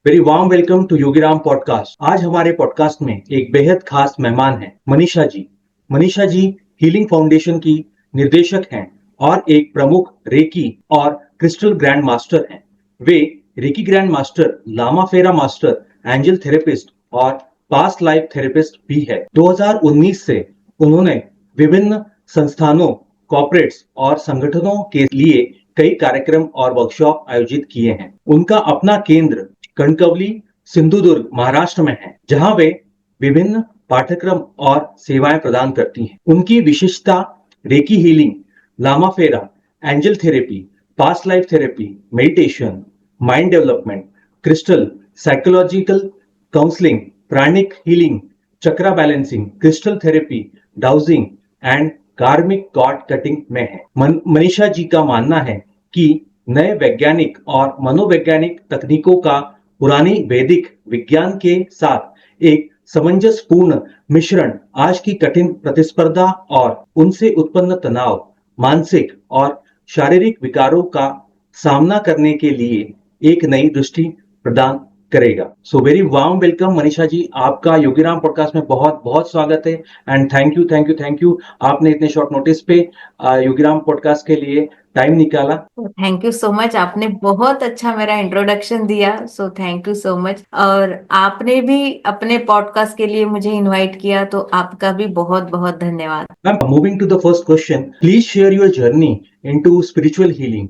Very warm welcome to Yogiram podcast. आज हमारे podcast में एक बेहद खास मेहमान हैं, मनीषा जी। मनीषा जी हीलिंग फाउंडेशन की निर्देशक हैं और एक प्रमुख रेकी और क्रिस्टल ग्रैंड मास्टर हैं। वे रेकी ग्रैंड मास्टर, लामा फेरा मास्टर, एंजल थेरेपिस्ट और पास्ट लाइफ थेरेपिस्ट भी है। 2019 से उन्होंने विभिन्न संस्थानों, कॉर्पोरेट्स और संगठनों के लिए कई कार्यक्रम और वर्कशॉप आयोजित किए हैं। उनका अपना केंद्र कणकवली, सिंधुदुर्ग, महाराष्ट्र में है, जहां वे विभिन्न पाठ्यक्रम और सेवाएं प्रदान करती हैं। उनकी विशेषता recce healing, Lama Fera, angel therapy, past life therapy, meditation, mind development, crystal, psychological counselling, pranic healing, chakra balancing, crystal therapy, dowsing and karmic cord cutting में है। मनीषा जी का मानना है कि नए वैज्ञानिक और मनोवैज्ञानिक तकनीकों का पुरानी वैदिक विज्ञान के साथ एक सामंजस्यपूर्ण मिश्रण आज की कठिन प्रतिस्पर्धा और उनसे उत्पन्न तनाव, मानसिक और शारीरिक विकारों का सामना करने के लिए एक नई दृष्टि प्रदान करेगा। So very warm welcome Manisha ji, आपका योगीराम पॉडकास्ट में बहुत बहुत स्वागत है। एंड थैंक यू आपने इतने शॉर्ट नोटिस पे योगीराम पॉडकास्ट के लिए टाइम निकाला। Thank you so much. आपने बहुत अच्छा मेरा इंट्रोडक्शन दिया, so thank you so much. और आपने भी अपने पॉडकास्ट के लिए मुझे इनवाइट किया, तो आपका भी बहुत बहुत धन्यवाद। Ma'am, moving to the first question, please share your journey into spiritual healing.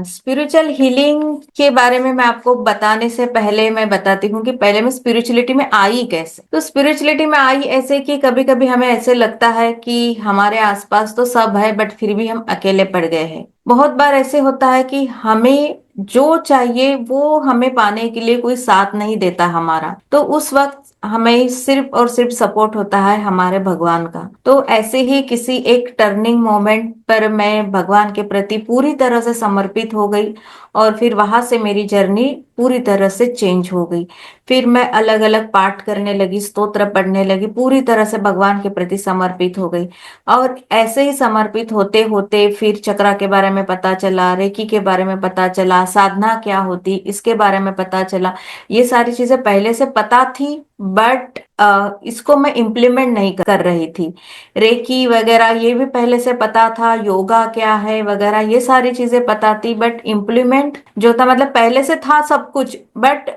Spiritual healing के बारे में मैं आपको बताने से पहले मैं बताती हूँ कि पहले मैं स्पिरिचुअलिटी में आई कैसे। तो स्पिरिचुअलिटी में आई ऐसे कि कभी कभी हमें ऐसे लगता है कि हमारे आसपास तो सब है, बट फिर भी हम अकेले पड़ गए हैं। बहुत बार ऐसे होता है कि हमें जो चाहिए वो हमें पाने के लिए कोई साथ नहीं देता हमारा, तो उस वक्त हमें सिर्फ और सिर्फ सपोर्ट होता है हमारे भगवान का। तो ऐसे ही किसी एक टर्निंग मोमेंट पर मैं भगवान के प्रति पूरी तरह से समर्पित हो गई, और फिर वहां से मेरी जर्नी पूरी तरह से चेंज हो गई। फिर मैं अलग अलग पाठ करने लगी, स्तोत्र पढ़ने लगी, पूरी तरह से भगवान के प्रति समर्पित हो गई। और ऐसे ही समर्पित होते होते फिर चक्रा के बारे में पता चला, रेकी के बारे में पता चला, साधना क्या होती इसके बारे में पता चला। ये सारी चीजें पहले से पता थी, बट इसको मैं इम्प्लीमेंट नहीं कर रही थी। रेकी वगैरह ये भी पहले से पता था, योगा क्या है वगैरह ये सारी चीजें पता थी, बट इम्प्लीमेंट जो था, मतलब पहले से था सब कुछ, बट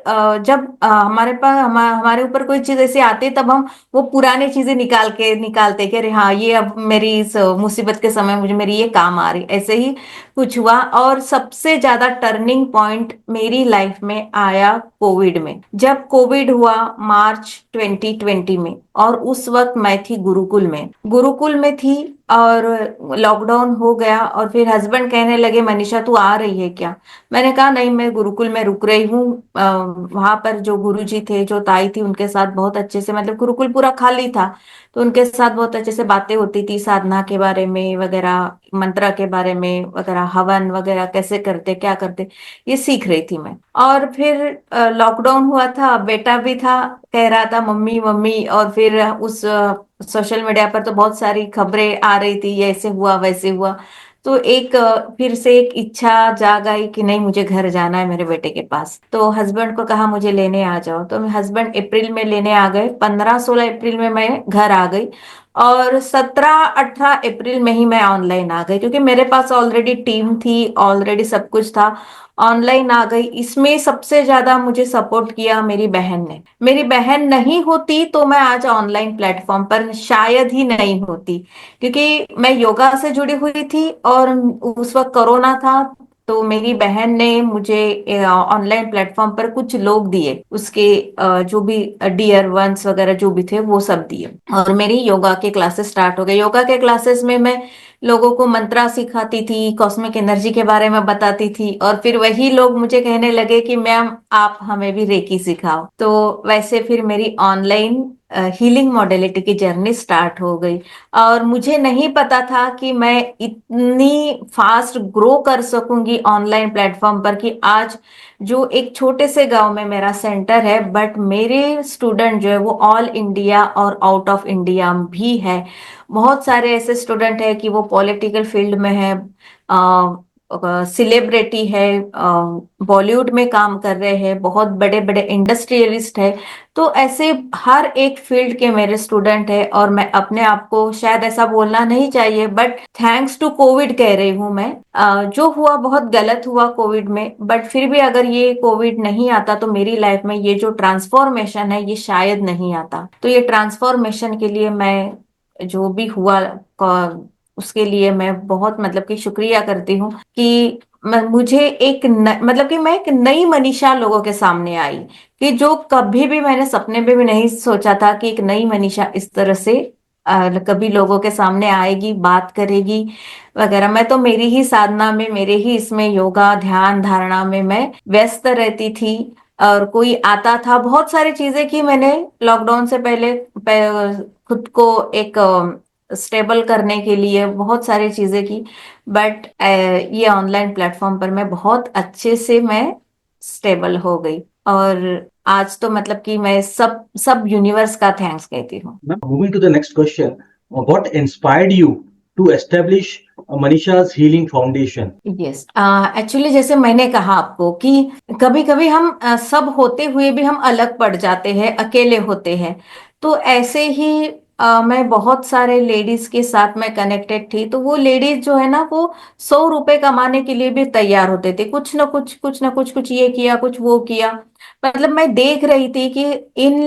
जब हमारे पास हमारे ऊपर कोई चीज ऐसी आती तब हम वो पुरानी चीजें निकालते कि अरे हाँ, ये अब मेरी इस मुसीबत के समय मुझे मेरी ये काम आ रही। ऐसे ही कुछ हुआ, और सबसे ज्यादा टर्निंग पॉइंट मेरी लाइफ में आया कोविड में। जब कोविड हुआ मार्च 2020 में, और उस वक्त मैं थी गुरुकुल में थी, और लॉकडाउन हो गया। और फिर हस्बैंड कहने लगे, मनीषा तू आ रही है क्या? मैंने कहा नहीं, मैं गुरुकुल में रुक रही हूँ। वहां पर जो गुरुजी थे, जो ताई थी, उनके साथ बहुत अच्छे से, मतलब गुरुकुल पूरा खाली था, तो उनके साथ बहुत अच्छे से बातें होती थी, साधना के बारे में वगैरह, मंत्र के बारे में वगैरह, हवन वगैरह कैसे करते क्या करते, ये सीख रही थी मैं। और फिर लॉकडाउन हुआ था, बेटा भी था, कह रहा था मम्मी मम्मी। और फिर उस सोशल मीडिया पर तो बहुत सारी खबरें आ रही थी, ये ऐसे हुआ वैसे हुआ। तो एक फिर से एक इच्छा जाग आई कि नहीं, मुझे घर जाना है मेरे बेटे के पास। तो हस्बैंड को कहा मुझे लेने आ जाओ, तो हस्बैंड अप्रैल में लेने आ गए। 15-16 अप्रैल में मैं घर आ गई, और 17-18 अप्रैल में ही मैं ऑनलाइन आ गई, क्योंकि मेरे पास ऑलरेडी टीम थी, ऑलरेडी सब कुछ था। ऑनलाइन आ गई। इसमें सबसे ज्यादा मुझे सपोर्ट किया मेरी बहन ने। मेरी बहन नहीं होती तो मैं आज ऑनलाइन प्लेटफॉर्म पर शायद ही नहीं होती, क्योंकि मैं योगा से जुड़ी हुई थी, और उस वक्त कोरोना था। तो मेरी बहन ने मुझे ऑनलाइन प्लेटफॉर्म पर कुछ लोग दिए, उसके जो भी डियर वंस वगैरह जो भी थे वो सब दिए, और मेरी योगा के क्लासेस स्टार्ट हो गए। योगा के क्लासेस में मैं लोगों को मंत्रा सिखाती थी, कॉस्मिक एनर्जी के बारे में बताती थी, और फिर वही लोग मुझे कहने लगे कि मैम आप हमें भी रेकी सिखाओ। तो वैसे फिर मेरी ऑनलाइन हीलिंग मॉडलिटी की जर्नी स्टार्ट हो गई। और मुझे नहीं पता था कि मैं इतनी फास्ट ग्रो कर सकूंगी ऑनलाइन प्लेटफॉर्म पर, कि आज जो एक छोटे से गांव में मेरा सेंटर है, बट मेरे स्टूडेंट जो है वो ऑल इंडिया और आउट ऑफ इंडिया भी है। बहुत सारे ऐसे स्टूडेंट हैं कि वो पॉलिटिकल फील्ड में है, सेलिब्रिटी है, बॉलीवुड में काम कर रहे हैं, बहुत बड़े बड़े इंडस्ट्रियलिस्ट है। तो ऐसे हर एक फील्ड के मेरे स्टूडेंट है, और मैं अपने आप को शायद ऐसा बोलना नहीं चाहिए, बट थैंक्स टू कोविड कह रही हूँ मैं। जो हुआ बहुत गलत हुआ कोविड में, बट फिर भी अगर ये कोविड नहीं आता तो मेरी लाइफ में ये जो ट्रांसफॉर्मेशन है ये शायद नहीं आता। तो ये ट्रांसफॉर्मेशन के लिए मैं, जो भी हुआ उसके लिए मैं बहुत मतलब कि शुक्रिया करती हूँ कि मुझे मतलब कि मैं एक नई मनीषा लोगों के सामने आई, कि जो कभी भी मैंने सपने में भी नहीं सोचा था कि एक नई मनीषा इस तरह से कभी लोगों के सामने आएगी, बात करेगी वगैरह। मैं तो मेरी ही साधना में, मेरे ही इसमें योगा ध्यान धारणा में मैं व्यस्त रहती थी। और कोई आता था, बहुत सारी चीजें की मैंने लॉकडाउन से पहले, खुद को एक स्टेबल करने के लिए बहुत सारी चीजें की। बट ये ऑनलाइन प्लेटफॉर्म पर मैं बहुत अच्छे से मैं स्टेबल हो गई। और आज तो मतलब कि मैं सब सब यूनिवर्स का थैंक्स कहती हूँ। Moving to the next question, what inspired you to establish Manisha's Healing Foundation? Yes, actually जैसे मैंने कहा आपको कि कभी कभी हम सब होते हुए भी हम अलग पड़ जाते हैं, अकेले होते हैं। तो ऐसे ही मैं बहुत सारे लेडीज के साथ मैं कनेक्टेड थी। तो वो लेडीज जो है ना, वो 100 रुपए कमाने के लिए भी तैयार होते थे, कुछ ना कुछ कुछ ना कुछ, कुछ ये किया कुछ वो किया। मतलब मैं देख रही थी कि इन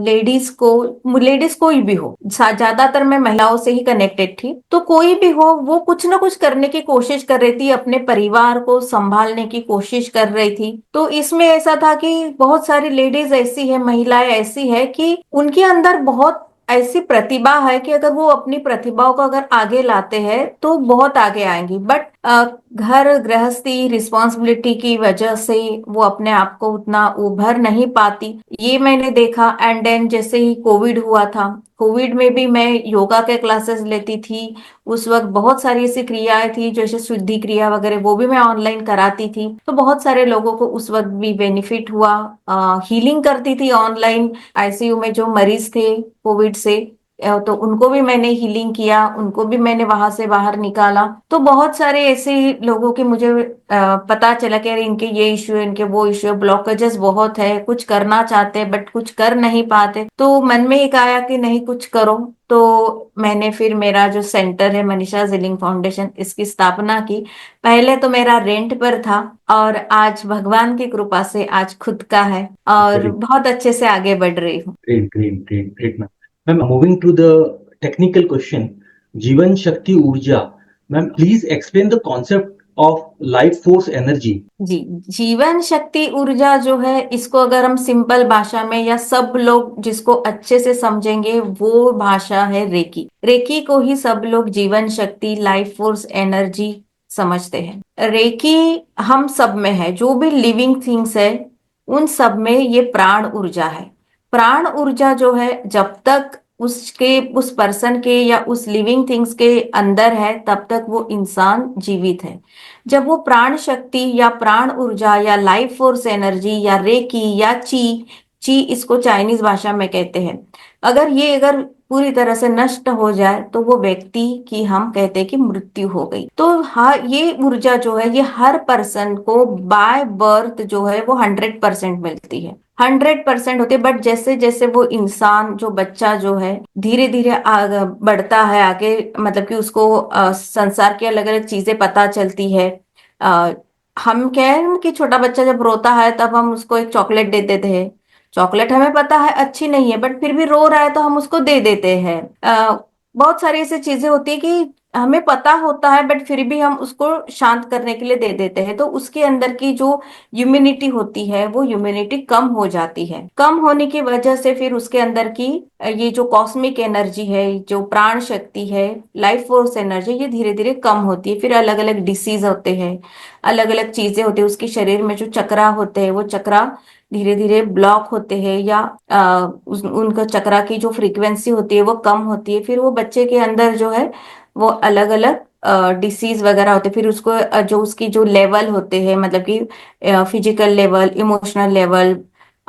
लेडीज कोई भी हो, ज्यादातर मैं महिलाओं से ही कनेक्टेड थी, तो कोई भी हो वो कुछ ना कुछ करने की कोशिश कर रही थी, अपने परिवार को संभालने की कोशिश कर रही थी। तो इसमें ऐसा था कि बहुत सारी लेडीज ऐसी है, महिलाएं ऐसी है कि उनके अंदर बहुत ऐसी प्रतिभा है कि अगर वो अपनी प्रतिभाओं को अगर आगे लाते हैं तो बहुत आगे आएंगी। बट घर गृहस्थी रिस्पॉन्सिबिलिटी की वजह से वो अपने आप को उतना उभर नहीं पाती, ये मैंने देखा। एंड देन जैसे ही कोविड हुआ था, कोविड में भी मैं योगा के क्लासेस लेती थी। उस वक्त बहुत सारी ऐसी क्रियाएं थी, जैसे शुद्धि क्रिया वगैरह, वो भी मैं ऑनलाइन कराती थी। तो बहुत सारे लोगों को उस वक्त भी बेनिफिट हुआ। हीलिंग करती थी ऑनलाइन, आईसीयू में जो मरीज थे कोविड से, तो उनको भी मैंने हीलिंग किया, उनको भी मैंने वहां से बाहर निकाला। तो बहुत सारे ऐसे लोगों के मुझे पता चला कि अरे इनके ये इश्यू है, इनके वो इश्यू है, ब्लॉकेजेस बहुत है, कुछ करना चाहते हैं बट कुछ कर नहीं पाते। तो मन में एक आया कि नहीं कुछ करो। तो मैंने फिर मेरा जो सेंटर है मनीषा हीलिंग फाउंडेशन, इसकी स्थापना की। पहले तो मेरा रेंट पर था, और आज भगवान की कृपा से आज खुद का है, और Very बहुत अच्छे से आगे बढ़ रही हूँ। great, ma'am. Ma'am, moving to the technical question, Jivan Shakti Urja. Ma'am, please explain the concept of life force energy. जी, जीवन शक्ति ऊर्जा जो है, इसको अगर हम सिंपल भाषा में, या सब लोग जिसको अच्छे से समझेंगे, वो भाषा है रेकी। रेकी को ही सब लोग जीवन शक्ति लाइफ फोर्स एनर्जी समझते हैं। रेकी हम सब में है, जो भी लिविंग थिंग्स है उन सब में ये प्राण ऊर्जा है। प्राण ऊर्जा जो है, जब तक उसके उस पर्सन के या उस लिविंग थिंग्स के अंदर है, तब तक वो इंसान जीवित है। जब वो प्राण शक्ति या प्राण ऊर्जा या लाइफ फोर्स एनर्जी या रेकी या ची, ची इसको चाइनीज भाषा में कहते हैं, अगर पूरी तरह से नष्ट हो जाए तो वो व्यक्ति की हम कहते हैं कि मृत्यु हो गई। तो हाँ, ये ऊर्जा जो है ये हर पर्सन को बाय बर्थ जो है वो 100% मिलती है, 100% होती है। बट जैसे जैसे वो इंसान, जो बच्चा जो है धीरे धीरे आगे बढ़ता है आगे, मतलब कि उसको संसार की अलग अलग चीजें पता चलती है। अ, हम कहें कि छोटा बच्चा जब रोता है तब हम उसको एक चॉकलेट दे देते हैं। चॉकलेट हमें पता है अच्छी नहीं है, बट फिर भी रो रहा है तो हम उसको दे देते हैं। बहुत सारी ऐसी चीजें होती है कि हमें पता होता है बट फिर भी हम उसको शांत करने के लिए दे देते हैं। तो उसके अंदर की जो ह्यूमिनिटी होती है वो ह्यूमिनिटी कम हो जाती है। कम होने की वजह से फिर उसके अंदर की ये जो कॉस्मिक एनर्जी है, जो प्राण शक्ति है, लाइफ फोर्स एनर्जी, ये धीरे धीरे कम होती है। फिर अलग अलग डिसीज होते हैं, अलग अलग चीजें होती है, उसके शरीर में जो चक्रा होते हैं वो चक्रा धीरे धीरे ब्लॉक होते हैं, या उनका चक्रा की जो फ्रीक्वेंसी होती है वो कम होती है। फिर वो बच्चे के अंदर जो है वो अलग अलग डिसीज वगैरह होते हैं। फिर उसको जो उसकी जो लेवल होते हैं, मतलब कि physical level, emotional level,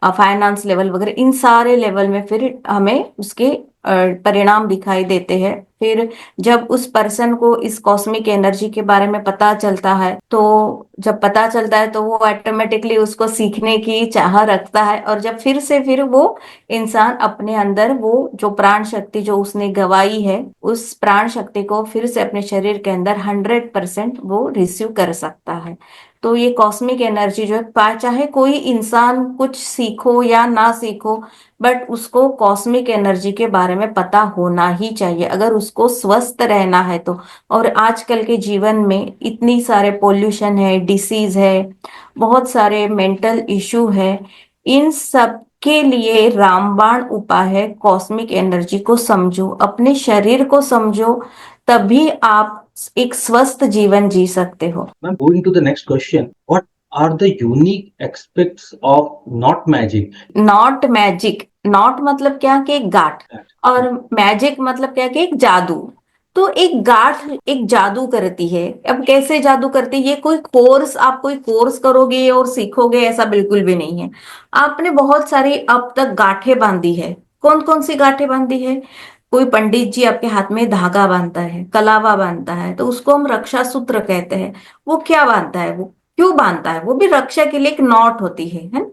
finance level वगैरह, इन सारे लेवल में फिर हमें उसके परिणाम दिखाई देते हैं। फिर जब उस पर्सन को इस कॉस्मिक एनर्जी के बारे में पता चलता है, तो जब पता चलता है तो वो ऑटोमेटिकली उसको सीखने की चाह रखता है, और जब फिर वो इंसान अपने अंदर वो जो प्राण शक्ति जो उसने गवाई है, उस प्राण शक्ति को फिर से अपने शरीर के अंदर 100% वो रिसीव कर सकता है। तो ये कॉस्मिक एनर्जी जो है, चाहे कोई इंसान कुछ सीखो या ना सीखो, बट उसको कॉस्मिक एनर्जी के बारे में पता होना ही चाहिए अगर उसको स्वस्थ रहना है तो। और आजकल के जीवन में इतनी सारे पोल्यूशन है, डिसीज है, बहुत सारे मेंटल इशू है, इन सब के लिए रामबाण उपाय है, कॉस्मिक एनर्जी को समझो, अपने शरीर को समझो, तभी आप एक स्वस्थ जीवन जी सकते हो। Ma'am, going to the next question, what are the unique aspects of not magic? Not magic, not मतलब क्या कि एक गांठ, और मैजिक मतलब क्या कि एक जादू। तो एक गांठ एक जादू करती है। अब कैसे जादू करती है, ये कोई कोर्स, आप कोई कोर्स करोगे और सीखोगे ऐसा बिल्कुल भी नहीं है। आपने बहुत सारी अब तक गांठें बांधी है। कौन कौन सी गांठें बांधी है? कोई पंडित जी आपके हाथ में धागा बांधता है, कलावा बांधता है, तो उसको हम रक्षा सूत्र कहते हैं। वो क्या बांधता है, वो क्यों बांधता है? वो भी रक्षा के लिए एक नॉट होती है ना।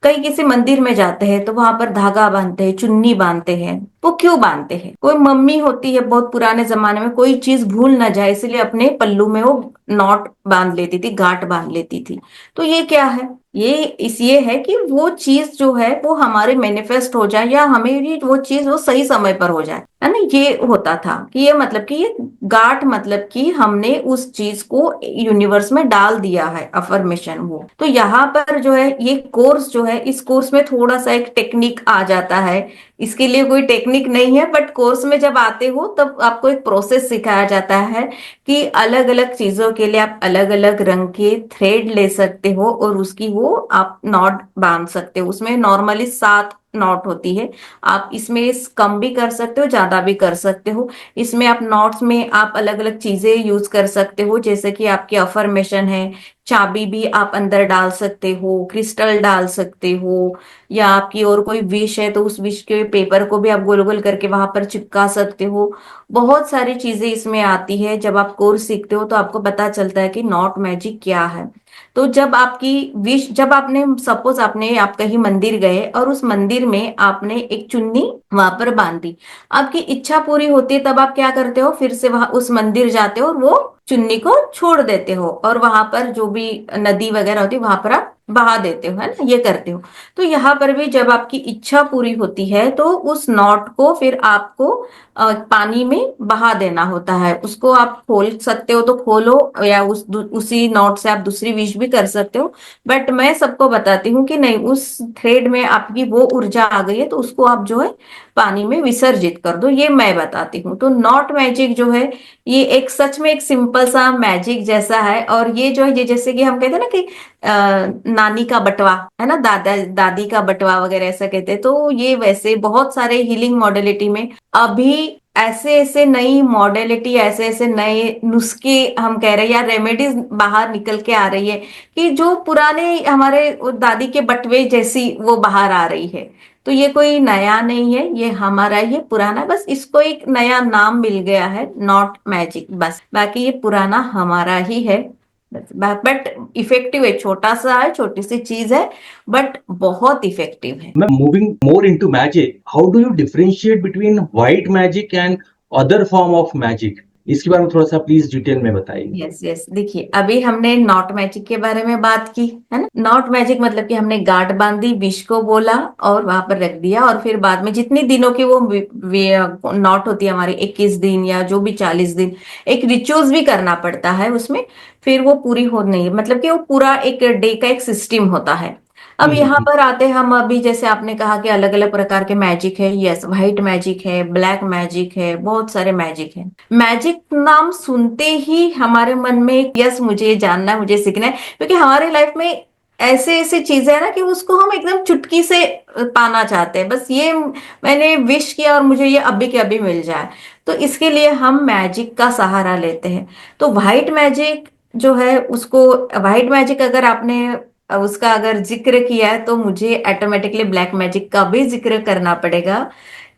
कई किसी मंदिर में जाते हैं तो वहां पर धागा बांधते हैं, चुन्नी बांधते हैं। वो क्यों बांधते हैं? कोई मम्मी होती है बहुत पुराने जमाने में, कोई चीज भूल ना जाए इसलिए अपने पल्लू में वो नॉट बांध लेती थी, गांठ बांध लेती थी। तो ये क्या है? ये है कि वो चीज जो है वो हमारे मैनिफेस्ट हो जाए, या हमें वो चीज वो सही समय पर हो जाए, है ना। ये होता था कि ये मतलब कि ये गांठ मतलब कि हमने उस चीज को यूनिवर्स में डाल दिया है, अफर्मेशन वो। तो यहाँ पर जो है ये कोर्स जो है, इस कोर्स में थोड़ा सा एक टेक्निक आ जाता है। इसके लिए कोई टेक्निक नहीं है, बट कोर्स में जब आते हो तब आपको एक प्रोसेस सिखाया जाता है कि अलग अलग चीजों के लिए आप अलग अलग रंग के थ्रेड ले सकते हो, और उसकी वो आप नॉट बांध सकते हो। उसमें नॉर्मली 7 नॉट होती है। आप इसमें कम भी कर सकते हो, ज्यादा भी कर सकते हो। इसमें आप नॉट्स में आप अलग अलग चीजें यूज कर सकते हो, जैसे कि आपकी अफर्मेशन है, चाबी भी आप अंदर डाल सकते हो, क्रिस्टल डाल सकते हो, या आपकी और कोई विश है तो उस विश के पेपर को भी आप गोल गोल करके वहां पर चिपका सकते हो। बहुत सारी चीजें इसमें आती है। जब आप कोर्स सीखते हो तो आपको पता चलता है कि नॉट मैजिक क्या है। तो जब आपकी विश, जब आपने सपोज आपने आप कहीं मंदिर गए और उस मंदिर में आपने एक चुन्नी वहां पर बांधी, आपकी इच्छा पूरी होती है, तब आप क्या करते हो, फिर से वहां उस मंदिर जाते हो और वो चुन्नी को छोड़ देते हो, और वहां पर जो भी नदी वगैरह होती है वहां पर आप बहा देते हो, है ना, ये करते हो। तो यहाँ पर भी जब आपकी इच्छा पूरी होती है तो उस नॉट को फिर आपको पानी में बहा देना होता है। उसको आप खोल सकते हो तो खोलो, या उसी नॉट से आप दूसरी विश भी कर सकते हो। बट मैं सबको बताती हूँ कि नहीं, उस थ्रेड में आपकी वो ऊर्जा आ गई है तो उसको आप जो है पानी में विसर्जित कर दो, ये मैं बताती हूँ। तो नॉट मैजिक जो है, ये एक सच में एक सिंपल सा मैजिक जैसा है। और ये जो है, ये जैसे कि हम कहते हैं ना कि नानी का बटवा, है ना, दादा दादी का बटवा वगैरह ऐसा कहते हैं, तो ये वैसे बहुत सारे हीलिंग मॉडलिटी में अभी ऐसे ऐसे नई मॉडलिटी, ऐसे ऐसे नए नुस्खे हम कह रहे हैं, या रेमेडीज बाहर निकल के आ रही है, कि जो पुराने हमारे दादी के बटवे जैसी वो बाहर आ रही है। तो ये कोई नया नहीं है, ये हमारा ही है, पुराना, बस इसको एक नया नाम मिल गया है, नॉट मैजिक, बस। बाकी ये पुराना हमारा ही है, बट इफेक्टिव है। छोटा सा है, छोटी सी चीज है, बट बहुत इफेक्टिव है। Ma'am, moving more into magic, how do you differentiate between white magic and other form of magic? इसके बारे में थोड़ा सा प्लीज डिटेल में बताइए। यस यस, देखिए अभी हमने नॉट मैजिक के बारे में बात की, है ना। नॉट मैजिक मतलब कि हमने गांठ बांधी, विश को बोला और वहां पर रख दिया, और फिर बाद में जितनी दिनों की वो नॉट होती है हमारी, 21 दिन या जो भी 40 दिन, एक रिचुअल्स भी करना पड़ता है उसमें, फिर वो पूरी हो नहीं, मतलब कि वो पूरा एक डे का एक सिस्टम होता है। अब यहाँ पर आते हैं हम, अभी जैसे आपने कहा कि अलग अलग प्रकार के मैजिक है, यस, व्हाइट मैजिक है, ब्लैक मैजिक है, बहुत सारे मैजिक है। मैजिक नाम सुनते ही हमारे मन में एक, यस मुझे ये जानना है, मुझे सीखना है, क्योंकि हमारी लाइफ में ऐसे ऐसे चीजें है ना कि उसको हम एकदम चुटकी से पाना चाहते हैं, बस ये मैंने विश किया और मुझे ये अभी के अभी मिल जाए। तो इसके लिए हम मैजिक का सहारा लेते हैं। तो व्हाइट मैजिक जो है, उसको व्हाइट मैजिक अगर आपने उसका अगर जिक्र किया है तो मुझे ऑटोमेटिकली ब्लैक मैजिक का भी जिक्र करना पड़ेगा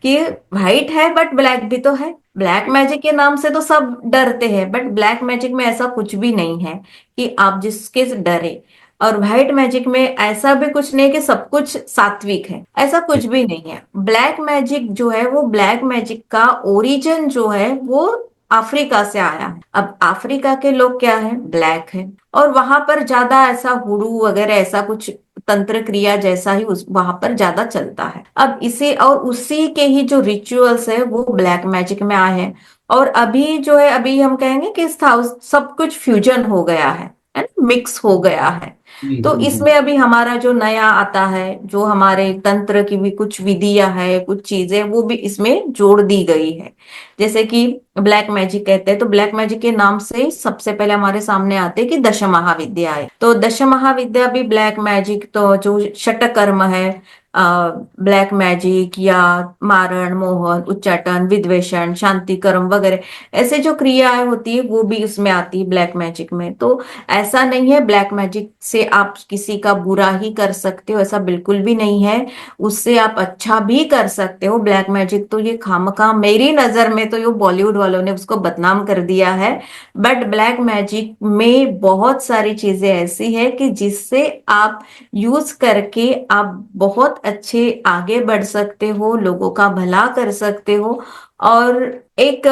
कि व्हाइट है बट ब्लैक भी तो है। ब्लैक मैजिक के नाम से तो सब डरते हैं, बट ब्लैक मैजिक में ऐसा कुछ भी नहीं है कि आप जिसके से डरे। और व्हाइट मैजिक में ऐसा भी कुछ नहीं कि सब कुछ सात्विक है, ऐसा कुछ भी नहीं है। ब्लैक मैजिक जो है वो ब्लैक मैजिक का ओरिजिन जो है वो अफ्रीका से आया है। अब अफ्रीका के लोग क्या है, ब्लैक है, और वहां पर ज्यादा ऐसा हुडू वगैरह ऐसा कुछ तंत्र क्रिया जैसा ही उस वहां पर ज्यादा चलता है। अब इसे और उसी के ही जो रिचुअल्स है वो ब्लैक मैजिक में आए हैं। और अभी जो है, अभी हम कहेंगे कि सब कुछ फ्यूजन हो गया है, मिक्स हो गया है। तो इसमें अभी हमारा जो नया आता है, जो हमारे तंत्र की भी कुछ विधियां है, कुछ चीजें वो भी इसमें जोड़ दी गई है। जैसे कि ब्लैक मैजिक कहते हैं, तो ब्लैक मैजिक के नाम से सबसे पहले हमारे सामने आते हैं कि दश महाविद्या है। तो दश महाविद्या भी ब्लैक मैजिक, तो जो षटकर्म है, ब्लैक मैजिक या मारण, मोहन, उच्चाटन, विद्वेषण, शांति कर्म वगैरह, ऐसे जो क्रियाएं होती है वो भी उसमें आती है ब्लैक मैजिक में। तो ऐसा नहीं है ब्लैक मैजिक से आप किसी का बुरा ही कर सकते हो, ऐसा बिल्कुल भी नहीं है। उससे आप अच्छा भी कर सकते हो। ब्लैक मैजिक तो ये खामखा, मेरी नजर में तो ये बॉलीवुड वालों ने उसको बदनाम कर दिया है। बट ब्लैक मैजिक में बहुत सारी चीजें ऐसी है कि जिससे आप यूज करके आप बहुत अच्छे आगे बढ़ सकते हो, लोगों का भला कर सकते हो। और एक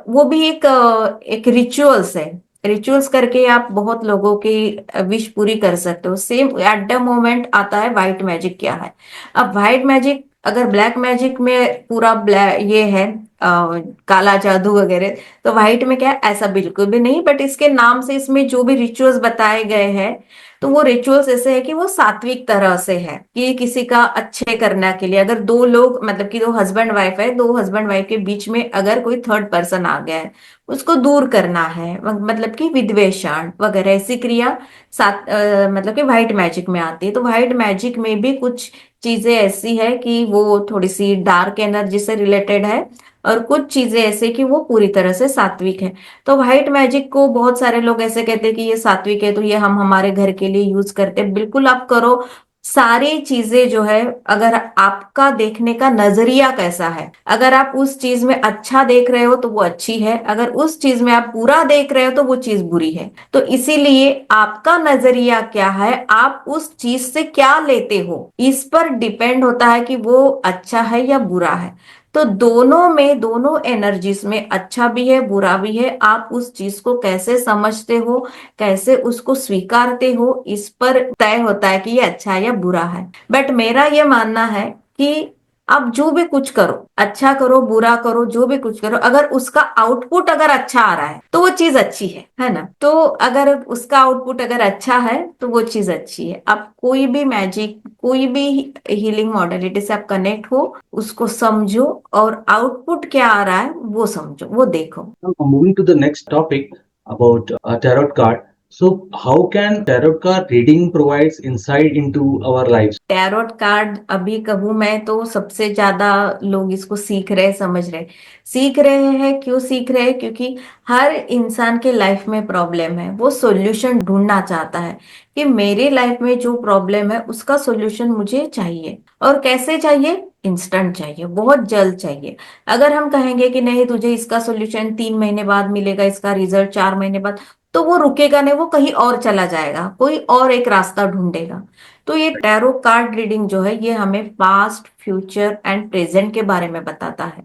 वो भी एक रिचुअल्स है। रिचुअल्स करके आप बहुत लोगों की विश पूरी कर सकते हो। सेम एट द मोमेंट आता है व्हाइट मैजिक क्या है। अब व्हाइट मैजिक अगर ब्लैक मैजिक में पूरा ब्लैक ये है, काला जादू वगैरह, तो व्हाइट में क्या है, ऐसा बिल्कुल भी नहीं। बट इसके नाम से इसमें जो भी रिचुअल्स बताए गए हैं, तो वो रिचुअल्स ऐसे है कि वो सात्विक तरह से है कि किसी का अच्छे करने के लिए। अगर दो लोग, मतलब कि दो हस्बैंड वाइफ है, दो हस्बैंड वाइफ के बीच में अगर कोई थर्ड पर्सन आ गया है, उसको दूर करना है, मतलब कि विद्वेषण वगैरह ऐसी क्रिया मतलब कि व्हाइट मैजिक में आती है। तो व्हाइट मैजिक में भी कुछ चीजें ऐसी है कि वो थोड़ी सी डार्क एनर्जी से रिलेटेड है, और कुछ चीजें ऐसे कि वो पूरी तरह से सात्विक है। तो व्हाइट मैजिक को बहुत सारे लोग ऐसे कहते हैं कि ये सात्विक है, तो ये हम हमारे घर के लिए यूज करते हैं। बिल्कुल आप करो। सारी चीजें जो है, अगर आपका देखने का नजरिया कैसा है, अगर आप उस चीज में अच्छा देख रहे हो तो वो अच्छी है, अगर उस चीज में आप बुरा देख रहे हो तो वो चीज बुरी है। तो इसीलिए आपका नजरिया क्या है, आप उस चीज से क्या लेते हो, इस पर डिपेंड होता है कि वो अच्छा है या बुरा है। तो दोनों में, दोनों एनर्जीज में अच्छा भी है बुरा भी है। आप उस चीज को कैसे समझते हो, कैसे उसको स्वीकारते हो, इस पर तय होता है कि ये अच्छा है या बुरा है। बट मेरा ये मानना है कि आप जो भी कुछ करो, अच्छा करो बुरा करो, जो भी कुछ करो, अगर उसका आउटपुट अगर अच्छा आ रहा है तो वो चीज अच्छी है ना। तो अगर उसका आउटपुट अगर अच्छा है तो वो चीज अच्छी है। आप कोई भी मैजिक, कोई भी हीलिंग मॉडलिटी से आप कनेक्ट हो, उसको समझो, और आउटपुट क्या आ रहा है वो समझो, वो देखो। Moving to the next topic about a tarot card. So, how can tarot card reading provides insight into our lives? Tarot card अभी कहूँ मैं तो सबसे ज्यादा लोग इसको सीख रहे, समझ रहे। सीख रहे हैं, क्यों सीख रहे हैं? क्योंकि हर इंसान के लाइफ में प्रॉब्लम है, वो सॉल्यूशन ढूंढना चाहता है कि मेरी लाइफ में जो प्रॉब्लम है उसका सॉल्यूशन मुझे चाहिए। और कैसे चाहिए? इंस्टेंट चाहिए, बहुत जल्द चाहिए। अगर हम कहेंगे कि नहीं तुझे इसका सॉल्यूशन 3 महीने बाद मिलेगा, इसका रिजल्ट 4 महीने बाद, तो वो रुकेगा नहीं, वो कहीं और चला जाएगा, कोई और एक रास्ता ढूंढेगा। तो ये टैरो कार्ड रीडिंग जो है, ये हमें पास्ट, फ्यूचर एंड प्रेजेंट के बारे में बताता है।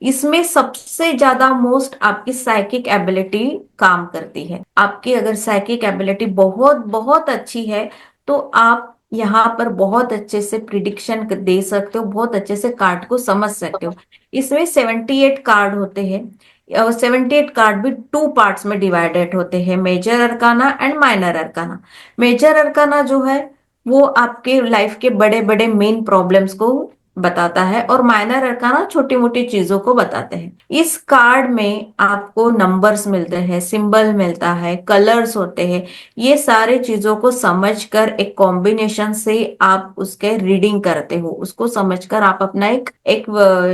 इसमें सबसे ज्यादा मोस्ट आपकी साइकिक एबिलिटी काम करती है। आपकी अगर साइकिक एबिलिटी बहुत बहुत अच्छी है, तो आप यहाँ पर बहुत अच्छे से प्रिडिक्शन दे सकते हो, बहुत अच्छे से कार्ड को समझ सकते हो। इसमें 78 कार्ड होते हैं, और 78 कार्ड भी 2 पार्ट्स में डिवाइडेड होते हैं, major arcana and minor arcana. Major arcana जो है वो आपके लाइफ के बड़े बड़े मेन प्रॉब्लम्स को बताता है, और माइनर अरकाना छोटी मोटी चीजों को बताते हैं। इस कार्ड में आपको नंबर्स मिलते हैं, सिंबल मिलता है, कलर्स होते हैं। ये सारे चीजों को समझकर एक कॉम्बिनेशन से आप उसके रीडिंग करते हो, उसको समझकर आप अपना एक एक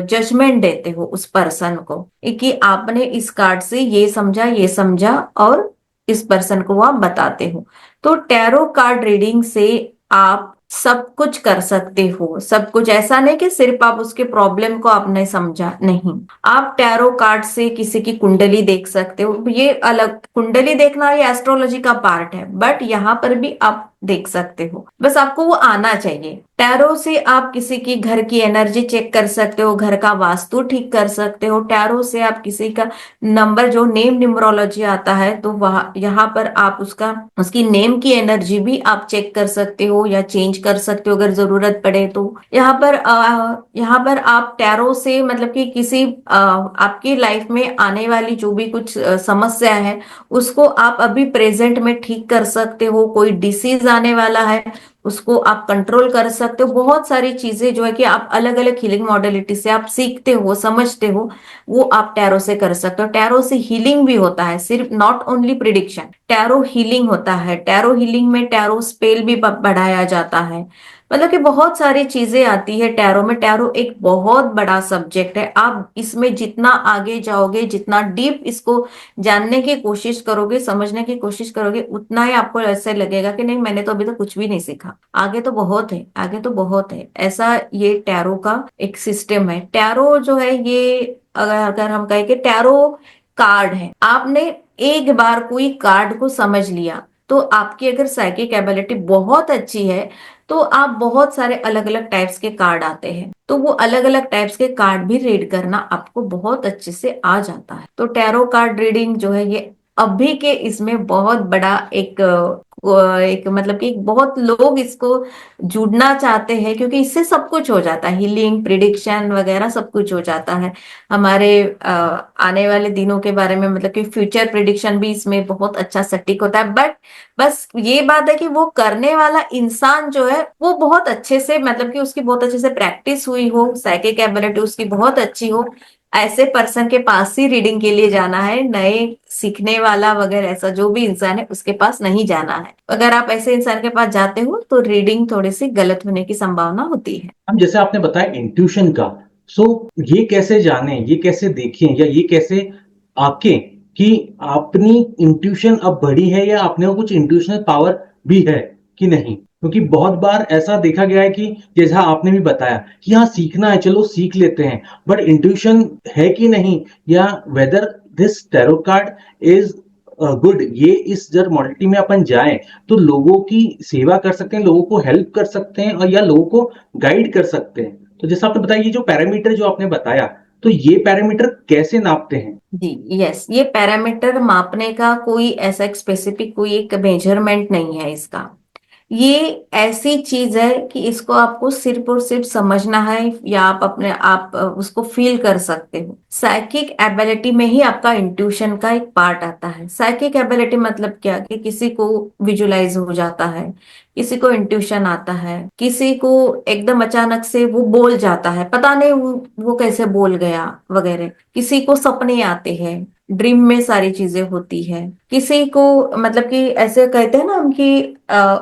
जजमेंट देते हो उस पर्सन को कि आपने इस कार्ड से ये समझा, ये समझा, और इस पर्सन को आप बताते हो। तो टैरो कार्ड रीडिंग से आप सब कुछ कर सकते हो, सब कुछ। ऐसा नहीं कि सिर्फ आप उसके प्रॉब्लम को आपने समझा, नहीं। आप टैरो कार्ड से किसी की कुंडली देख सकते हो, ये अलग, कुंडली देखना ये एस्ट्रोलॉजी का पार्ट है, बट यहाँ पर भी आप देख सकते हो, बस आपको वो आना चाहिए। टैरो से आप किसी की घर की एनर्जी चेक कर सकते हो, घर का वास्तु ठीक कर सकते हो। टैरो से आप किसी का नंबर, जो नेम न्यूमरोलॉजी आता है, तो वहां यहाँ पर आप उसका, उसकी नेम की एनर्जी भी आप चेक कर सकते हो या चेंज कर सकते हो अगर जरूरत पड़े तो। यहाँ पर आप टैरो से मतलब कि किसी आपकी लाइफ में आने वाली जो भी कुछ समस्या है उसको आप अभी प्रेजेंट में ठीक कर सकते हो। कोई डिसीज आने वाला है उसको आप कंट्रोल कर सकते हो। बहुत सारी चीजें जो है कि आप अलग अलग हीलिंग मॉडलिटी से आप सीखते हो, समझते हो, वो आप टैरो से कर सकते हो। टैरो से हीलिंग भी होता है, सिर्फ not only prediction, tarot healing होता है। टैरो हीलिंग में टैरो स्पेल भी बढ़ाया जाता है, मतलब कि बहुत सारी चीजें आती है टैरो में। टैरो एक बहुत बड़ा सब्जेक्ट है, आप इसमें जितना आगे जाओगे, जितना डीप इसको जानने की कोशिश करोगे, समझने की कोशिश करोगे, उतना ही आपको ऐसे लगेगा कि नहीं, मैंने तो अभी तक कुछ भी नहीं सीखा, आगे तो बहुत है, आगे तो बहुत है। ऐसा ये टैरो का एक सिस्टम है। टैरो जो है ये, अगर अगर हम कहें कि टैरो कार्ड है, आपने एक बार कोई कार्ड को समझ लिया तो आपकी अगर साइकिक एबिलिटी बहुत अच्छी है तो आप बहुत सारे अलग अलग टाइप्स के कार्ड आते हैं, तो वो अलग अलग टाइप्स के कार्ड भी रीड करना आपको बहुत अच्छे से आ जाता है। तो टैरो कार्ड रीडिंग जो है ये अभी के इसमें बहुत बड़ा एक मतलब कि बहुत लोग इसको जुड़ना चाहते हैं, क्योंकि इससे सब कुछ हो जाता है, हीलिंग, प्रिडिक्शन वगैरह सब कुछ हो जाता है। हमारे आने वाले दिनों के बारे में, मतलब कि फ्यूचर प्रिडिक्शन भी इसमें बहुत अच्छा सटीक होता है। बट बस ये बात है कि वो करने वाला इंसान जो है वो बहुत अच्छे से, मतलब कि उसकी बहुत अच्छे से प्रैक्टिस हुई हो, साइकिक एबिलिटी उसकी बहुत अच्छी हो, ऐसे पर्सन के पास ही रीडिंग के लिए जाना है। नए सीखने वाला वगैरह ऐसा जो भी इंसान है उसके पास नहीं जाना है। अगर आप ऐसे इंसान के पास जाते हो तो रीडिंग थोड़ी सी गलत होने की संभावना होती है। हम जैसे आपने बताया इंट्यूशन का, सो ये कैसे जाने, ये कैसे देखें, या ये कैसे आके कि अपनी इंट्यूशन अब बढ़ी है या अपने को कुछ इंट्यूशनल पावर भी है कि नहीं? क्योंकि बहुत बार ऐसा देखा गया है कि जैसा आपने भी बताया कि हाँ सीखना है, चलो सीख लेते हैं, बट इंट्यूशन है कि नहीं, या whether this tarot card is good, ये इस जब मॉडलिटी में अपन जाए तो लोगों की सेवा कर सकते हैं, लोगों को हेल्प कर सकते हैं, और या लोगों को गाइड कर सकते हैं। तो जैसा आपने बताया, ये जो पैरामीटर जो आपने बताया, तो ये पैरामीटर कैसे नापते हैं? जी, यस, ये पैरामीटर मापने का कोई ऐसा एक स्पेसिफिक कोई एक मेजरमेंट नहीं है इसका। ये ऐसी चीज है कि इसको आपको सिर्फ और सिर्फ समझना है, या आप अपने आप उसको फील कर सकते हो। साइकिक एबिलिटी में ही आपका इंट्यूशन का एक पार्ट आता है। साइकिक एबिलिटी मतलब क्या, कि किसी को विजुलाइज हो जाता है, किसी को इंट्यूशन आता है, किसी को एकदम अचानक से वो बोल जाता है, पता नहीं वो कैसे बोल गया वगैरह। किसी को सपने आते हैं, ड्रीम में सारी चीजें होती है। किसी को मतलब कि ऐसे कहते हैं ना हम कि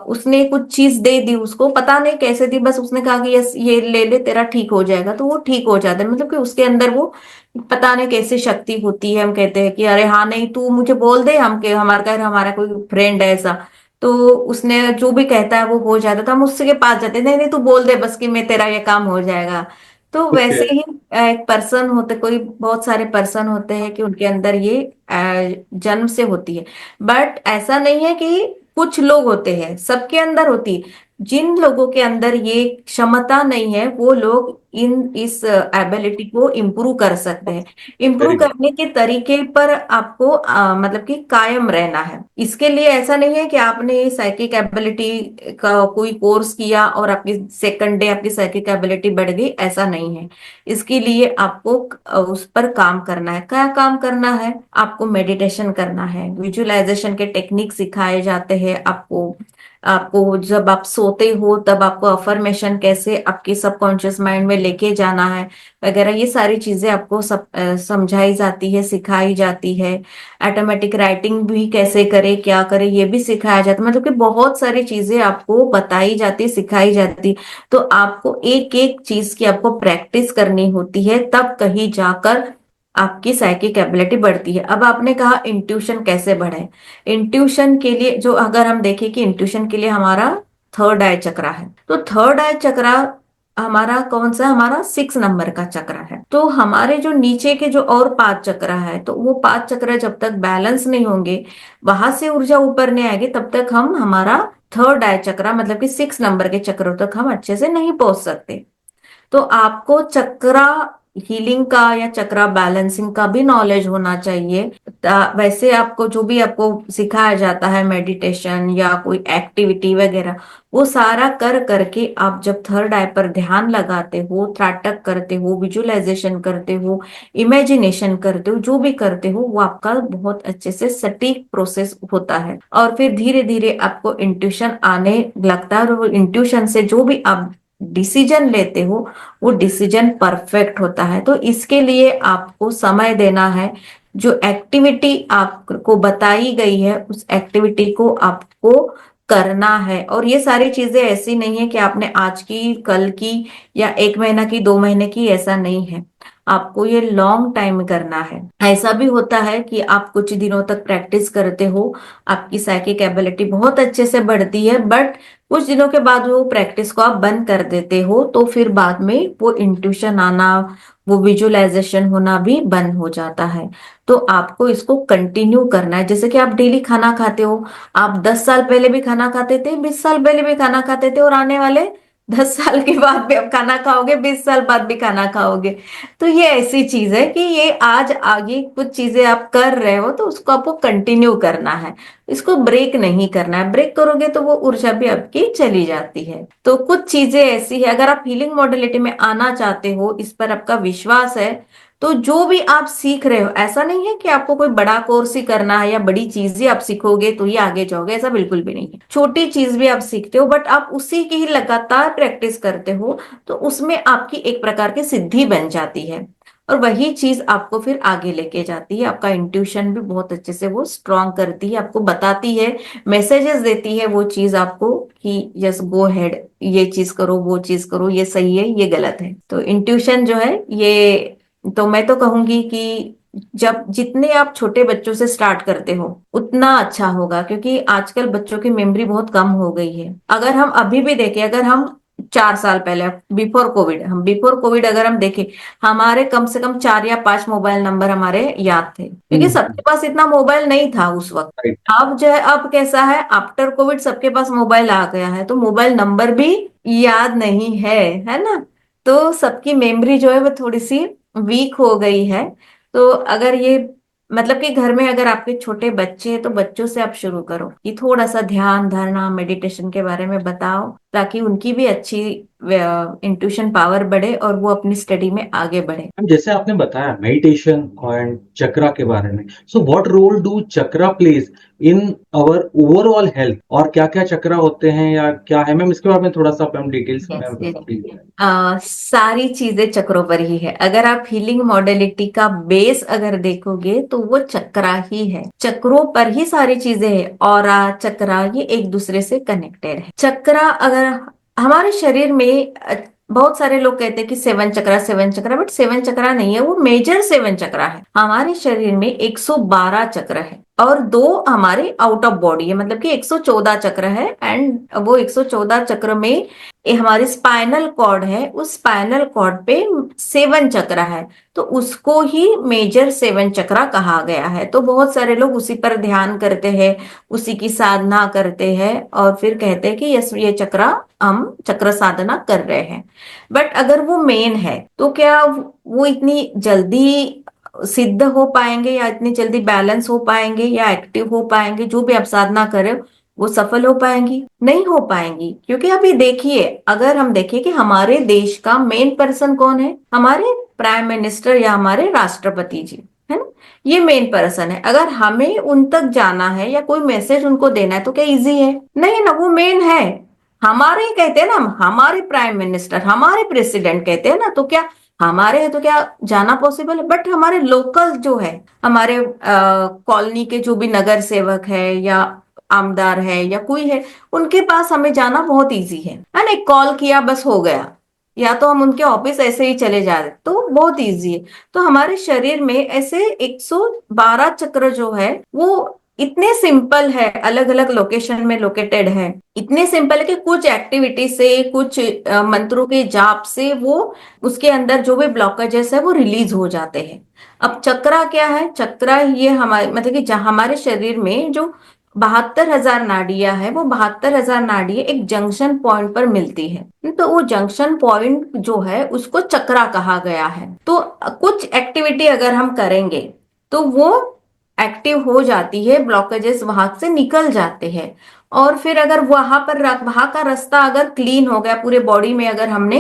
उसने कुछ चीज दे दी, उसको पता नहीं कैसे दी, बस उसने कहा कि यस ये ले ले तेरा ठीक हो जाएगा, तो वो ठीक हो जाता है। मतलब कि उसके अंदर वो पता नहीं कैसे शक्ति होती है। हम कहते हैं कि अरे हाँ नहीं तू मुझे बोल दे, हम के हमारा कोई फ्रेंड है ऐसा, तो उसने जो भी कहता है वो हो जाता, तो हम उसके पास जाते हैं, नहीं नहीं तू बोल दे बस कि मैं तेरा ये काम हो जाएगा। तो ओके। वैसे ही एक पर्सन होते, कोई बहुत सारे पर्सन होते हैं कि उनके अंदर ये जन्म से होती है। बट ऐसा नहीं है कि कुछ लोग होते हैं, सबके अंदर होती है। जिन लोगों के अंदर ये क्षमता नहीं है वो लोग इस एबिलिटी को इम्प्रूव कर सकते हैं। Improve very good. करने के तरीके पर आपको मतलब कि कायम रहना है। इसके लिए ऐसा नहीं है कि आपने साइकिक एबिलिटी का कोई कोर्स किया और आपकी सेकंड डे आपकी साइकिक एबिलिटी बढ़ गई, ऐसा नहीं है। इसके लिए आपको उस पर काम करना है। क्या काम करना है? आपको मेडिटेशन करना है, विजुअलाइजेशन के टेक्निक सिखाए जाते हैं आपको। आपको जब आप सोते हो तब आपको अफर्मेशन कैसे आपके सबकॉन्शियस माइंड में लेके जाना है वगैरह, ये सारी चीजें आपको सब समझाई जाती है, सिखाई जाती है। ऑटोमेटिक राइटिंग भी कैसे करे, क्या करे, ये भी सिखाया जाता है। मतलब कि बहुत सारी चीजें आपको बताई जाती, सिखाई जाती। तो आपको एक एक चीज की आपको प्रैक्टिस करनी होती है, तब कहीं जाकर आपकी साइकिक एबिलिटी बढ़ती है। अब आपने कहा इंट्यूशन कैसे बढ़े। इंट्यूशन के लिए जो अगर हम देखें कि इंट्यूशन के लिए हमारा थर्ड आई चक्रा है, तो थर्ड आई चक्रा हमारा कौन सा, हमारा 6 नंबर का चक्र है। तो हमारे जो नीचे के जो और 5 चक्र है, तो वो 5 चक्र जब तक बैलेंस नहीं होंगे, वहां से ऊर्जा ऊपर नहीं आएगी, तब तक हम हमारा थर्ड आई चक्र मतलब कि 6 नंबर के चक्रों तक हम अच्छे से नहीं पहुंच सकते। तो आपको चक्रा हीलिंग का या चक्रा बैलेंसिंग का भी नॉलेज होना चाहिए। वैसे आपको जो भी आपको सिखाया जाता है मेडिटेशन या कोई एक्टिविटी वगैरह, वो सारा कर करके आप जब थर्ड आई पर ध्यान लगाते हो, त्राटक करते हो, विजुअलाइजेशन करते हो, इमेजिनेशन करते हो, जो भी करते हो वो आपका बहुत अच्छे से सटीक प्रोसेस होता है। और फिर धीरे धीरे आपको इंट्यूशन आने लगता है, और वो इंट्यूशन से जो भी आप डिसीजन लेते हो वो डिसीजन परफेक्ट होता है। तो इसके लिए आपको समय देना है। जो एक्टिविटी आपको बताई गई है उस एक्टिविटी को आपको करना है। और ये सारी चीजें ऐसी नहीं है कि आपने आज की, कल की या 1 महीना की, 2 महीने की, ऐसा नहीं है। आपको ये लॉन्ग टाइम करना है। ऐसा भी होता है कि आप कुछ दिनों तक प्रैक्टिस करते हो, आपकी साइकिक एबिलिटी बहुत अच्छे से बढ़ती है, बट कुछ दिनों के बाद वो प्रैक्टिस को आप बंद कर देते हो, तो फिर बाद में वो इंट्यूशन आना, वो विजुअलाइजेशन होना भी बंद हो जाता है। तो आपको इसको कंटिन्यू करना है। जैसे कि आप डेली खाना खाते हो, आप 10 साल पहले भी खाना खाते थे, 20 साल पहले भी खाना खाते थे, और आने वाले 10 साल के बाद भी आप खाना खाओगे, 20 साल बाद भी खाना खाओगे। तो ये ऐसी चीज है कि ये आज आगे कुछ चीजें आप कर रहे हो तो उसको आपको कंटिन्यू करना है, इसको ब्रेक नहीं करना है। ब्रेक करोगे तो वो ऊर्जा भी आपकी चली जाती है। तो कुछ चीजें ऐसी है, अगर आप हीलिंग मॉडलिटी में आना चाहते हो, इस पर आपका विश्वास है, तो जो भी आप सीख रहे हो, ऐसा नहीं है कि आपको कोई बड़ा कोर्स ही करना है या बड़ी चीज ही आप सीखोगे तो ही आगे जाओगे, ऐसा बिल्कुल भी नहीं है। छोटी चीज भी आप सीखते हो, बट आप उसी की ही लगातार प्रैक्टिस करते हो, तो उसमें आपकी एक प्रकार की सिद्धि बन जाती है। और वही चीज आपको फिर आगे लेके जाती है। आपका इंट्यूशन भी बहुत अच्छे से वो स्ट्रांग करती है, आपको बताती है, मैसेजेस देती है वो चीज आपको कि यस गो हेड, ये चीज करो, वो चीज करो, ये सही है, ये गलत है। तो इंट्यूशन जो है ये, तो मैं तो कहूंगी कि जब जितने आप छोटे बच्चों से स्टार्ट करते हो उतना अच्छा होगा, क्योंकि आजकल बच्चों की मेमोरी बहुत कम हो गई है। अगर हम अभी भी देखें, अगर हम 4 साल पहले, बिफोर कोविड अगर हम देखें, हमारे कम से कम 4 या 5 मोबाइल नंबर हमारे याद थे, क्योंकि सबके पास इतना मोबाइल नहीं था उस वक्त। राइट। अब जो है, अब कैसा है, आफ्टर कोविड सबके पास मोबाइल आ गया है, तो मोबाइल नंबर भी याद नहीं है ना। तो सबकी मेमोरी जो है वो थोड़ी सी वीक हो गई है। तो अगर ये मतलब कि घर में अगर आपके छोटे बच्चे हैं तो बच्चों से आप शुरू करो कि थोड़ा सा ध्यान धारणा मेडिटेशन के बारे में बताओ, ताकि उनकी भी अच्छी इंट्यूशन पावर बढ़े और वो अपनी स्टडी में आगे बढ़े। मैम, जैसे आपने बताया मेडिटेशन एंड चक्रा के बारे में, so what role do chakra plays in our overall health, और क्या क्या चक्रा होते हैं या क्या है मैम, इसके बारे में थोड़ा सा मैम डिटेल्स में यस, यस। प्लीज। सारी चीजें चक्रों पर ही है। अगर आप हीलिंग मॉडलिटी का बेस अगर देखोगे तो वो चक्रा ही है, चक्रों पर ही सारी चीजें है। और चक्रा ये एक दूसरे से कनेक्टेड है। चक्रा अगर हमारे शरीर में बहुत सारे लोग कहते हैं कि 7 चक्रा, 7 चक्रा, बट 7 चक्रा नहीं है, वो मेजर 7 चक्रा है। हमारे शरीर में 112 चक्र है, और 2 हमारे आउट ऑफ बॉडी है, मतलब कि 114 चक्र है। एंड वो 114 चक्र में ये हमारी स्पाइनल कॉर्ड है, उस स्पाइनल कॉर्ड पे 7 चक्र है, तो उसको ही मेजर 7 चक्रा कहा गया है। तो बहुत सारे लोग उसी पर ध्यान करते हैं, उसी की साधना करते हैं, और फिर कहते हैं कि यस ये चक्रा, हम चक्र साधना कर रहे हैं। बट अगर वो मेन है तो क्या वो इतनी जल्दी सिद्ध हो पाएंगे, या इतनी जल्दी बैलेंस हो पाएंगे, या एक्टिव हो पाएंगे, जो भी आप साधना करें वो सफल हो पाएंगी? नहीं हो पाएंगी। क्योंकि अभी देखिए, अगर हम देखें कि हमारे देश का मेन पर्सन कौन है, हमारे प्राइम मिनिस्टर या हमारे राष्ट्रपति जी, है ना। ये मेन पर्सन है। अगर हमें उन तक जाना है या कोई मैसेज उनको देना है तो क्या इजी है? नहीं ना, वो मेन है। हमारे ही कहते हैं ना, हमारे प्राइम मिनिस्टर, हमारे प्रेसिडेंट कहते हैं ना, तो क्या हमारे है तो क्या जाना पॉसिबल है? बट हमारे लोकल जो है, हमारे कॉलोनी के जो भी नगर सेवक है या आमदार है या कोई है, उनके पास हमें जाना बहुत इजी है ना। एक कॉल किया बस हो गया। या तो हम उनके ऑफिस ऐसे ही चले जा रहे, तो बहुत इजी है। तो हमारे शरीर में ऐसे 112 चक्र जो है वो इतने सिंपल है, अलग अलग लोकेशन में लोकेटेड है। इतने सिंपल है कि कुछ एक्टिविटी से, कुछ मंत्रों के जाप से वो उसके अंदर जो भी ब्लॉकेजेस है वो रिलीज हो जाते हैं। अब चक्रा क्या है? चक्रा ये हमारे मतलब कि जहाँ हमारे शरीर में जो 72,000 नाड़ियां है, वो 72,000 नाड़ियां एक जंक्शन पॉइंट पर मिलती है। तो वो जंक्शन पॉइंट जो है उसको चक्रा कहा गया है। तो कुछ एक्टिविटी अगर हम करेंगे तो वो एक्टिव हो जाती है, ब्लॉकेजेस वहां से निकल जाते हैं। और फिर अगर वहां का रास्ता अगर क्लीन हो गया पूरे बॉडी में, अगर हमने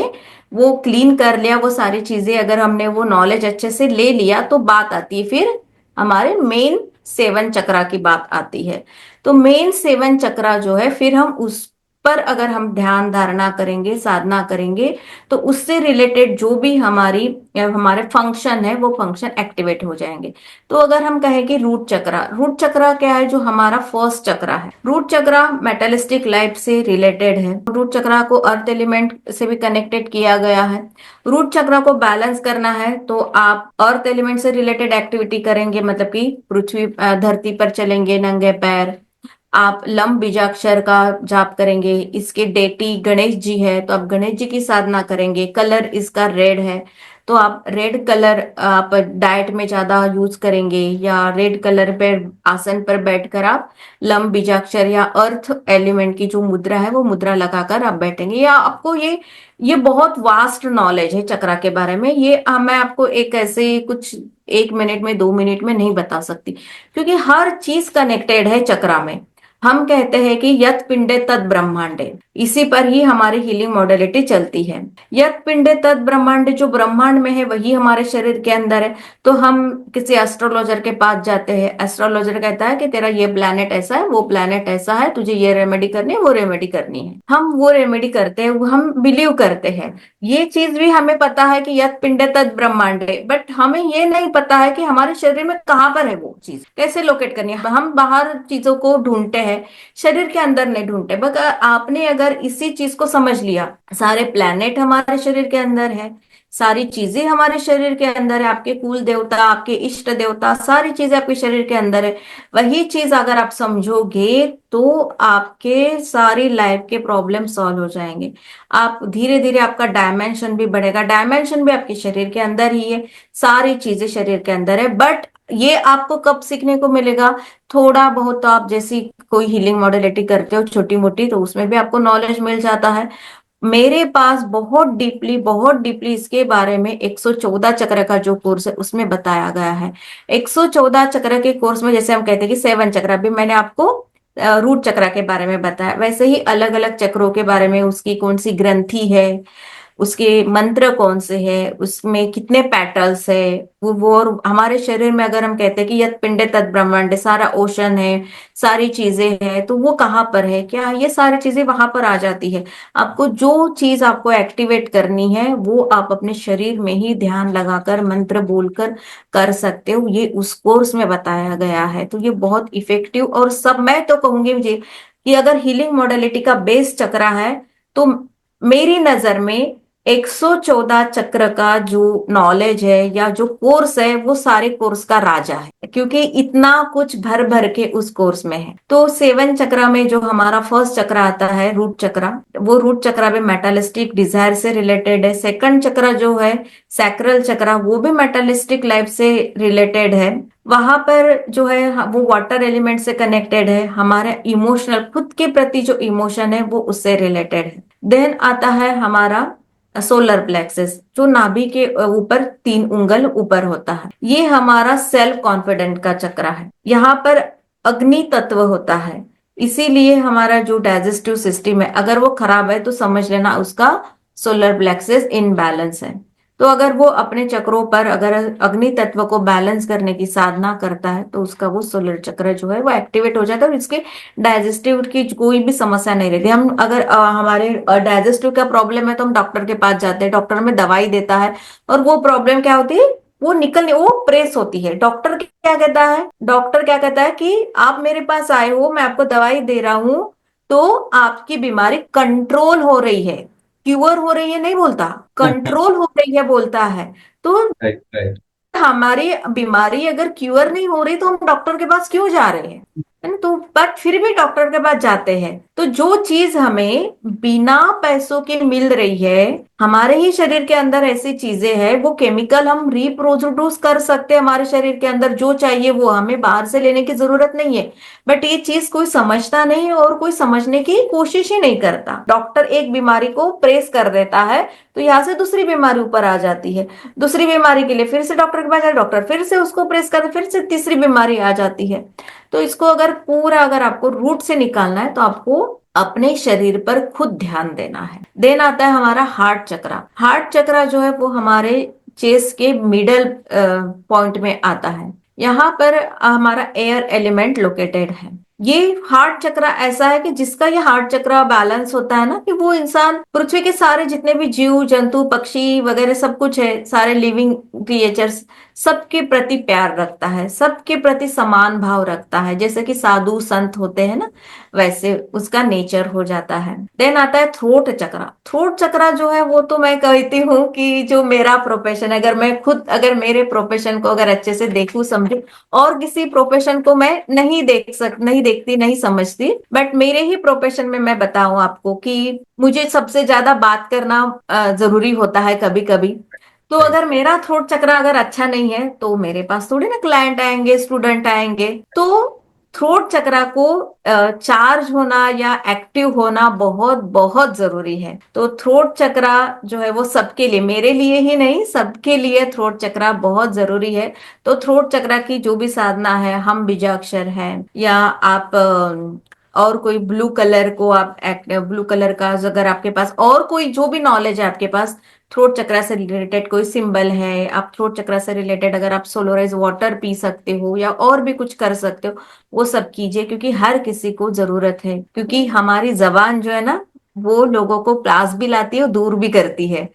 वो क्लीन कर लिया, वो सारी चीजें अगर हमने वो नॉलेज अच्छे से ले लिया, तो बात आती है फिर हमारे मेन 7 चक्रा की बात आती है। तो मेन 7 चक्रा जो है, फिर हम उस पर अगर हम ध्यान धारणा करेंगे, साधना करेंगे, तो उससे रिलेटेड जो भी हमारे फंक्शन है वो फंक्शन एक्टिवेट हो जाएंगे। तो अगर हम कहें कि रूट चक्रा, रूट चक्रा क्या है? जो हमारा फर्स्ट चक्रा है, रूट चक्रा मेटलिस्टिक लाइफ से रिलेटेड है। रूट चक्रा को अर्थ एलिमेंट से भी कनेक्टेड किया गया है। रूट चक्र को बैलेंस करना है तो आप अर्थ एलिमेंट से रिलेटेड एक्टिविटी करेंगे, मतलब कि धरती पर चलेंगे नंगे पैर। आप लंब बीजाक्षर का जाप करेंगे। इसके डेटी गणेश जी है, तो आप गणेश जी की साधना करेंगे। कलर इसका रेड है, तो आप रेड कलर आप डाइट में ज्यादा यूज करेंगे, या रेड कलर पे आसन पर बैठकर आप लंब बीजाक्षर या अर्थ एलिमेंट की जो मुद्रा है वो मुद्रा लगाकर आप बैठेंगे। या आपको ये बहुत वास्ट नॉलेज है चक्रा के बारे में। ये मैं आपको एक ऐसे कुछ 1 मिनट में 2 मिनट में नहीं बता सकती, क्योंकि हर चीज कनेक्टेड है चक्रा में। हम कहते हैं कि यत पिंडे तद ब्रह्मांडे, इसी पर ही हमारी हीलिंग मॉडलिटी चलती है। यत पिंडे तद ब्रह्मांडे, जो ब्रह्मांड में है वही हमारे शरीर के अंदर है। तो हम किसी एस्ट्रोलॉजर के पास जाते हैं, एस्ट्रोलॉजर कहता है कि तेरा ये प्लैनेट ऐसा है, वो प्लैनेट ऐसा है, तुझे ये रेमेडी करनी है, वो रेमेडी करनी है। हम वो रेमेडी करते हैं, वो हम बिलीव करते हैं। ये चीज भी हमें पता है कि यत पिंडे तद ब्रह्मांडे, बट हमें ये नहीं पता है कि हमारे शरीर में कहाँ पर है वो चीज, कैसे लोकेट करनी है। हम बाहर चीजों को ढूंढते हैं, शरीर के अंदर नहीं ढूंढते। बट आपने अगर इसी चीज को समझ लिया, सारे प्लैनेट हमारे शरीर के अंदर है, सारी चीजें हमारे शरीर के अंदर है, आपके कुल देवता, आपके इष्ट देवता, सारी चीजें आपके शरीर के अंदर है। वही चीज अगर आप समझोगे तो आपके सारी लाइफ के प्रॉब्लम सॉल्व हो जाएंगे। आप धीरे धीरे आपका डायमेंशन भी बढ़ेगा। डायमेंशन भी आपके शरीर के अंदर ही है, सारी चीजें शरीर के अंदर है। बट ये आपको कब सीखने को मिलेगा? थोड़ा बहुत तो आप जैसी कोई हीलिंग मॉडलिटी करते हो छोटी मोटी, तो उसमें भी आपको नॉलेज मिल जाता है। मेरे पास बहुत डीपली इसके बारे में 114 चक्र का जो कोर्स है उसमें बताया गया है। 114 चक्र के कोर्स में, जैसे हम कहते हैं कि 7 चक्र, अभी मैंने आपको रूट चक्र के बारे में बताया, वैसे ही अलग अलग चक्रों के बारे में, उसकी कौन सी ग्रंथि है, उसके मंत्र कौन से हैं, उसमें कितने पेटल्स है, वो और हमारे शरीर में अगर हम कहते हैं कि यत पिंडे तद ब्रह्मांड, सारा ओशन है, सारी चीजें हैं, तो वो कहाँ पर है, क्या ये सारी चीजें वहां पर आ जाती है। आपको जो चीज आपको एक्टिवेट करनी है वो आप अपने शरीर में ही ध्यान लगाकर मंत्र बोलकर कर सकते हो। ये उस कोर्स में बताया गया है। तो ये बहुत इफेक्टिव, और सब मैं तो कहूंगी मुझे कि अगर हीलिंग मॉडलिटी का बेस चक्रा है, तो मेरी नजर में 114 चक्र का जो नॉलेज है या जो कोर्स है वो सारे कोर्स का राजा है, क्योंकि इतना कुछ भर भर के उस कोर्स में है। तो 7 चक्र में जो हमारा फर्स्ट चक्र आता है रूट चक्र, वो रूट चक्र भी मेटालिस्टिक डिजायर से रिलेटेड है। सेकंड चक्र जो है सैक्रल चक्र, वो भी मेटालिस्टिक लाइफ से रिलेटेड है। वहां पर जो है वो वाटर एलिमेंट से कनेक्टेड है। हमारे इमोशनल खुद के प्रति जो इमोशन है वो उससे रिलेटेड है। देन आता है हमारा सोलर प्लेक्सस, जो नाभि के ऊपर 3 उंगल ऊपर होता है। ये हमारा सेल्फ कॉन्फिडेंट का चक्र है। यहाँ पर अग्नि तत्व होता है, इसीलिए हमारा जो डाइजेस्टिव सिस्टम है अगर वो खराब है तो समझ लेना उसका सोलर प्लेक्सस इनबैलेंस है। तो अगर वो अपने चक्रों पर अगर अग्नि तत्व को बैलेंस करने की साधना करता है तो उसका वो सोलर चक्र जो है वो एक्टिवेट हो जाता है, और इसके डाइजेस्टिव की कोई भी समस्या नहीं रहती। हम अगर हमारे डाइजेस्टिव का प्रॉब्लम है तो हम डॉक्टर के पास जाते हैं, डॉक्टर हमें दवाई देता है, और वो प्रॉब्लम क्या होती है, वो प्रेस होती है। डॉक्टर क्या कहता है कि आप मेरे पास आए हो, मैं आपको दवाई दे रहा हूं, तो आपकी बीमारी कंट्रोल हो रही है। क्यूर हो रही है नहीं बोलता, कंट्रोल हो रही है बोलता है। तो राइट राइट। हमारी बीमारी अगर क्यूर नहीं हो रही तो हम डॉक्टर के पास क्यों जा रहे हैं, है ना? तो बट फिर भी डॉक्टर के पास जाते हैं। तो जो चीज हमें बिना पैसों के मिल रही है, हमारे ही शरीर के अंदर ऐसी चीजें हैं, वो केमिकल हम रिप्रोड्यूस कर सकते हैं हमारे शरीर के अंदर, जो चाहिए वो हमें बाहर से लेने की जरूरत नहीं है। बट ये चीज कोई समझता नहीं और कोई समझने की कोशिश ही नहीं करता। डॉक्टर एक बीमारी को प्रेस कर देता है, तो यहाँ से दूसरी बीमारी ऊपर आ जाती है। दूसरी बीमारी के लिए फिर से डॉक्टर के पास जाए, डॉक्टर फिर से उसको प्रेस करे, फिर से तीसरी बीमारी आ जाती है। तो इसको अगर पूरा अगर आपको रूट से निकालना है तो आपको अपने शरीर पर खुद ध्यान देना है। देन आता है हमारा हार्ट चक्रा। हार्ट चक्रा जो है वो हमारे चेस्ट के मिडल पॉइंट में आता है। यहाँ पर हमारा एयर एलिमेंट लोकेटेड है। ये हार्ट चक्र ऐसा है कि जिसका ये हार्ट चक्र बैलेंस होता है ना, कि वो इंसान पृथ्वी के सारे जितने भी जीव जंतु पक्षी वगैरह सब कुछ है, सारे लिविंग क्रिएचर्स, सबके प्रति प्यार रखता है, सबके प्रति समान भाव रखता है। जैसे कि साधु संत होते हैं ना, वैसे उसका नेचर हो जाता है। देन आता है थ्रोट चक्रा। थ्रोट चक्रा जो है वो तो मैं कहती हूँ कि जो मेरा प्रोफेशन है, अगर मैं खुद अगर मेरे प्रोफेशन को अगर अच्छे से देखूं समझूं, और किसी प्रोफेशन को मैं नहीं देखती नहीं समझती, बट मेरे ही प्रोफेशन में मैं बताऊं आपको कि मुझे सबसे ज्यादा बात करना जरूरी होता है कभी कभी। तो राइट अगर मेरा थ्रोट चक्र अगर अच्छा नहीं है तो मेरे पास थोड़ी ना क्लाइंट आएंगे, स्टूडेंट आएंगे। तो थ्रोट चक्र को चार्ज होना या एक्टिव होना बहुत बहुत जरूरी है। तो थ्रोट चक्र जो है वो सबके लिए, मेरे लिए ही नहीं सबके लिए थ्रोट चक्र बहुत जरूरी है। तो थ्रोट चक्र की जो भी साधना है, हम बीजाक्षर है, या आप और कोई ब्लू कलर को आप ब्लू कलर का अगर आपके पास और कोई जो भी नॉलेज है आपके पास, थ्रोट चक्र से रिलेटेड कोई सिंबल है, आप थ्रोट चक्र से रिलेटेड अगर आप सोलोराइज वाटर पी सकते हो या और भी कुछ कर सकते हो, वो सब कीजिए। क्योंकि हर किसी को जरूरत है, क्योंकि हमारी जबान जो है ना, वो लोगों को प्यास भी लाती है और दूर भी करती है।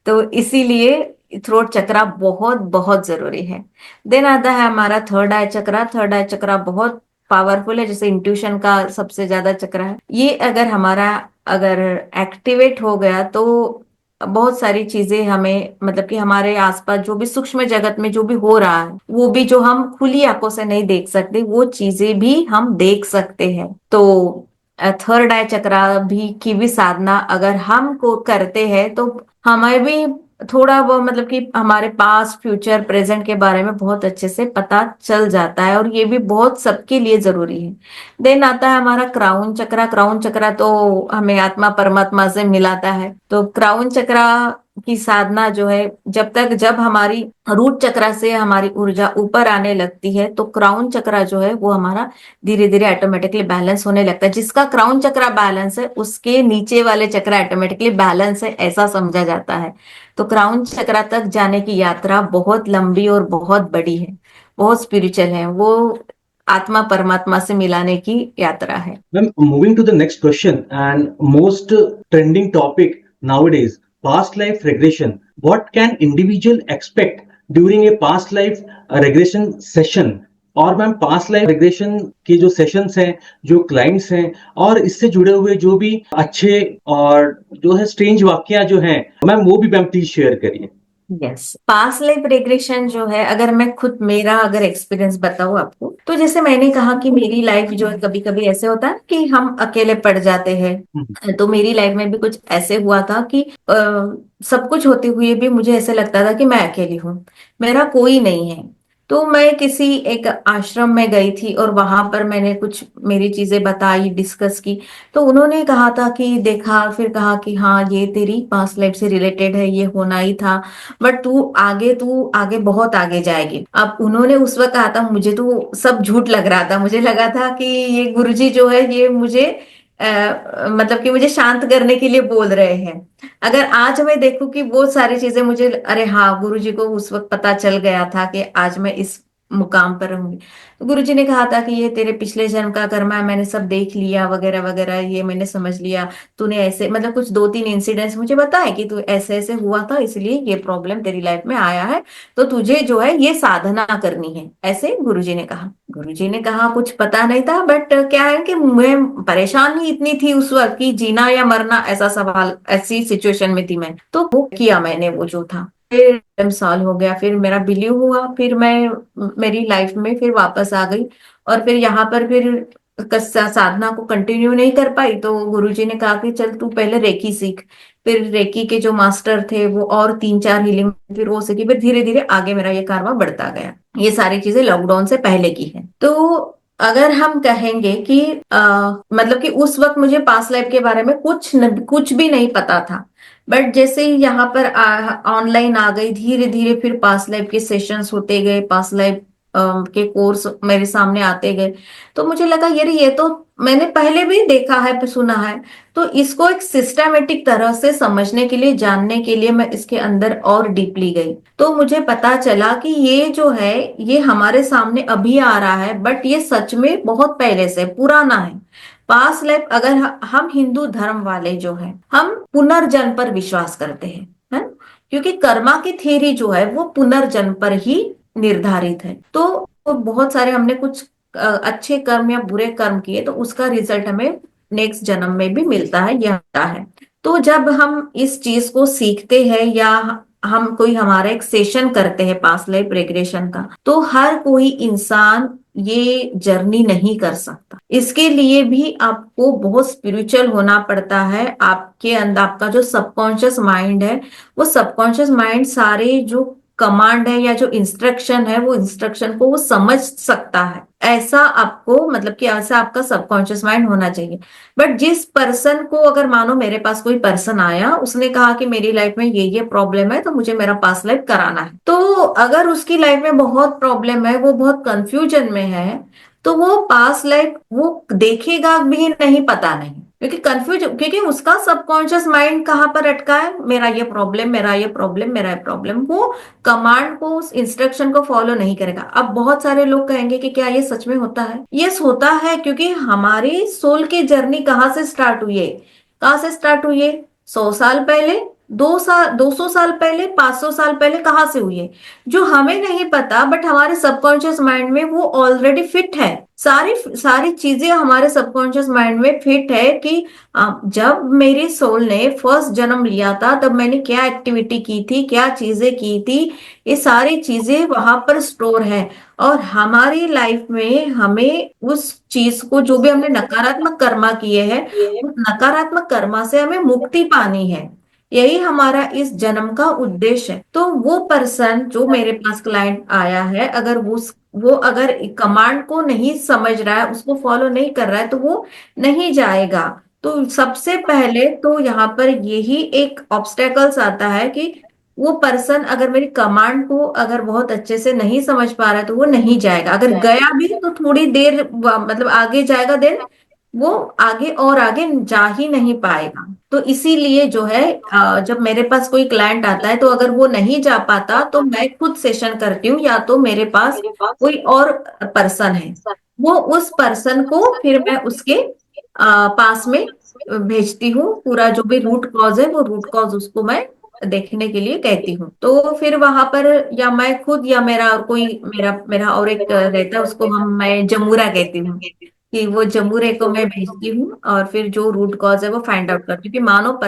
तो इसीलिए थ्रोट चक्रा बहुत बहुत जरूरी है। देन आता है हमारा थर्ड आई चक्रा। थर्ड आई चक्रा बहुत पावरफुल है, जैसे इंट्यूशन का सबसे ज्यादा चक्र है। ये अगर हमारा अगर एक्टिवेट हो गया तो बहुत सारी चीजें हमें, मतलब कि हमारे आसपास जो भी सूक्ष्म जगत में जो भी हो रहा है, वो भी जो हम खुली आंखों से नहीं देख सकते, वो चीजें भी हम देख सकते हैं। तो थर्ड आई चक्रा भी की भी साधना अगर हम को करते हैं तो हमें भी थोड़ा वो, मतलब कि हमारे पास फ्यूचर प्रेजेंट के बारे में बहुत अच्छे से पता चल जाता है, और ये भी बहुत सबके लिए जरूरी है। देन आता है हमारा क्राउन चक्रा। क्राउन चक्रा तो हमें आत्मा परमात्मा से मिलाता है। तो क्राउन चक्रा की साधना जो है, जब हमारी रूट चक्रा से हमारी ऊर्जा ऊपर आने लगती है, तो क्राउन चक्रा जो है वो हमारा धीरे धीरे ऑटोमेटिकली बैलेंस होने लगता है। जिसका क्राउन चक्रा बैलेंस है उसके नीचे वाले चक्रा ऑटोमेटिकली बैलेंस है, ऐसा समझा जाता है। तो क्राउन चक्रा तक जाने की यात्रा बहुत लंबी और बहुत बड़ी है, बहुत स्पिरिचुअल है। वो आत्मा परमात्मा से मिलाने की यात्रा है। Ma'am, moving to the next question and most trending topic nowadays, past life regression. What can individual expect during a past life regression session? और मैम पास्ट लाइफ रिग्रेशन के जो सेशंस हैं, जो क्लाइंट्स हैं, और इससे जुड़े हुए जो भी अच्छे और जो है स्ट्रेंज वाकया जो हैं, मैम वो भी मैम प्लीज शेयर करिए। यस, पास्ट लाइफ रिग्रेशन जो है, अगर मैं खुद मेरा अगर एक्सपीरियंस बताऊं आपको, तो जैसे मैंने कहा कि मेरी लाइफ जो है कभी कभी ऐसे होता है कि हम अकेले पड़ जाते हैं। तो मेरी लाइफ में भी कुछ ऐसे हुआ था कि सब कुछ होते हुए भी मुझे ऐसे लगता था कि मैं अकेली हूँ, मेरा कोई नहीं है। तो मैं किसी एक आश्रम में गई थी और वहां पर मैंने कुछ मेरी चीजें बताई, डिस्कस की। तो उन्होंने कहा था कि देखा, फिर कहा कि हाँ ये तेरी पास्ट लाइफ से रिलेटेड है, ये होना ही था, बट तू आगे बहुत आगे जाएगी। अब उन्होंने उस वक्त कहा था, मुझे तो सब झूठ लग रहा था, मुझे लगा था कि ये गुरुजी जो है ये मुझे मतलब कि मुझे शांत करने के लिए बोल रहे हैं। अगर आज मैं देखूं कि वो सारी चीजें मुझे, अरे हाँ गुरुजी को उस वक्त पता चल गया था कि आज मैं इस मुकाम पर रहूंगी। तो गुरुजी ने कहा था कि ये तेरे पिछले जन्म का कर्म है, मैंने सब देख लिया वगैरह वगैरह, ये मैंने समझ लिया। तूने ऐसे, मतलब कुछ दो तीन इंसिडेंट्स मुझे बताए कि तू ऐसे ऐसे हुआ था, इसलिए ये प्रॉब्लम तेरी लाइफ में आया है। तो तुझे जो है ये साधना करनी है, ऐसे गुरुजी ने कहा। गुरुजी ने कहा कुछ पता नहीं था, बट क्या है कि मैं परेशान ही इतनी थी उस वक्त कि जीना या मरना ऐसा सवाल, ऐसी सिचुएशन में थी मैं। तो वो किया मैंने, वो जो था। फिर साल हो गया, फिर मेरा बिलीव हुआ, फिर मैं मेरी लाइफ में फिर वापस आ गई। और फिर यहाँ पर फिर साधना को कंटिन्यू नहीं कर पाई, तो गुरुजी ने कहा कि चल तू पहले रेकी सीख। फिर रेकी के जो मास्टर थे वो और 3-4 हीलिंग फिर वो सीखी, फिर धीरे धीरे आगे मेरा ये कारवा बढ़ता गया। ये सारी चीजें लॉकडाउन से पहले की है। तो अगर हम कहेंगे कि मतलब कि उस वक्त मुझे पास्ट लाइफ के बारे में कुछ भी नहीं पता था। बट जैसे ही यहाँ पर ऑनलाइन आ गई, धीरे धीरे फिर पास्ट लाइफ के सेशंस होते गए, पास्ट लाइफ के कोर्स मेरे सामने आते गए। तो मुझे लगा यार ये तो मैंने पहले भी देखा है, सुना है। तो इसको एक सिस्टमेटिक तरह से समझने के लिए, जानने के लिए मैं इसके अंदर और डीपली गई। तो मुझे पता चला कि ये जो है ये हमारे सामने अभी आ रहा है, बट ये सच में बहुत पहले से पुराना है। पास्ट लाइफ, अगर हम हिंदू धर्म वाले जो है, हम पुनर्जन्म पर विश्वास करते हैं, है ना? क्योंकि कर्मा की थ्योरी जो है वो पुनर्जन्म पर ही निर्धारित है। तो बहुत सारे हमने कुछ अच्छे कर्म या बुरे कर्म किए तो उसका रिजल्ट हमें नेक्स्ट जन्म में भी मिलता है, यह होता है। तो जब हम इस चीज को सीखते हैं या हम कोई हमारा एक सेशन करते हैं पास्ट लाइफ रिग्रेशन का, तो हर कोई इंसान ये जर्नी नहीं कर सकता। इसके लिए भी आपको बहुत स्पिरिचुअल होना पड़ता है। आपके अंदर आपका जो सबकॉन्शियस माइंड है, वो सबकॉन्शियस माइंड सारे जो कमांड है या जो इंस्ट्रक्शन है, वो इंस्ट्रक्शन को वो समझ सकता है। ऐसा आपको, मतलब कि ऐसा आपका सबकॉन्शियस माइंड होना चाहिए। बट जिस पर्सन को, अगर मानो मेरे पास कोई पर्सन आया, उसने कहा कि मेरी लाइफ में ये प्रॉब्लम है तो मुझे मेरा पास्ट लाइफ कराना है, तो अगर उसकी लाइफ में बहुत प्रॉब्लम है, वो बहुत कंफ्यूजन में है, तो वो पास्ट लाइफ वो देखेगा भी नहीं, पता नहीं, क्योंकि कंफ्यूज, क्योंकि उसका सबकॉन्शियस माइंड कहाँ पर अटका है, मेरा ये प्रॉब्लम, मेरा ये प्रॉब्लम, मेरा ये प्रॉब्लम। वो कमांड को, उस इंस्ट्रक्शन को फॉलो नहीं करेगा। अब बहुत सारे लोग कहेंगे कि क्या ये सच में होता है? यस, होता है, क्योंकि हमारी सोल की जर्नी कहाँ से स्टार्ट हुई है? कहाँ से स्टार्ट हुई है? 100 साल पहले, 2 साल, 200 साल पहले, 500 साल पहले कहाँ से हुई है? जो हमें नहीं पता, बट हमारे सबकॉन्शियस माइंड में वो ऑलरेडी फिट है। सारी सारी चीजें हमारे सबकॉन्शियस माइंड में फिट है कि जब मेरी सोल ने फर्स्ट जन्म लिया था तब मैंने क्या एक्टिविटी की थी, क्या चीजें की थी, ये सारी चीजें वहां पर स्टोर है। और हमारी लाइफ में हमें उस चीज को, जो भी हमने नकारात्मक कर्मा किए हैं, उस नकारात्मक कर्मा से हमें मुक्ति पानी है। यही हमारा इस जन्म का उद्देश्य है। तो वो पर्सन जो मेरे पास क्लाइंट आया है, अगर वो अगर कमांड को नहीं समझ रहा है, उसको फॉलो नहीं कर रहा है, तो वो नहीं जाएगा। तो सबसे पहले तो यहाँ पर यही एक ऑब्स्टेकल्स आता है कि वो पर्सन अगर मेरी कमांड को अगर बहुत अच्छे से नहीं समझ पा रहा है तो वो नहीं जाएगा। अगर गया भी तो थोड़ी देर मतलब आगे जाएगा, देन वो आगे और आगे जा ही नहीं पाएगा। तो इसीलिए जो है जब मेरे पास कोई क्लाइंट आता है तो अगर वो नहीं जा पाता तो मैं खुद सेशन करती हूँ, या तो मेरे पास कोई और पर्सन है, वो उस पर्सन को फिर मैं उसके पास में भेजती हूँ। पूरा जो भी रूट कॉज है वो रूट कॉज उसको मैं देखने के लिए कहती हूँ। तो फिर वहां पर या मैं खुद या मेरा और कोई, मेरा मेरा और एक रहता है, उसको मैं जमूरा कहती हूँ, कि वो जमूरे को मैं भेजती हूँ और फिर जो रूट कॉज है वो फाइंड आउट करती हूँ। कि मानो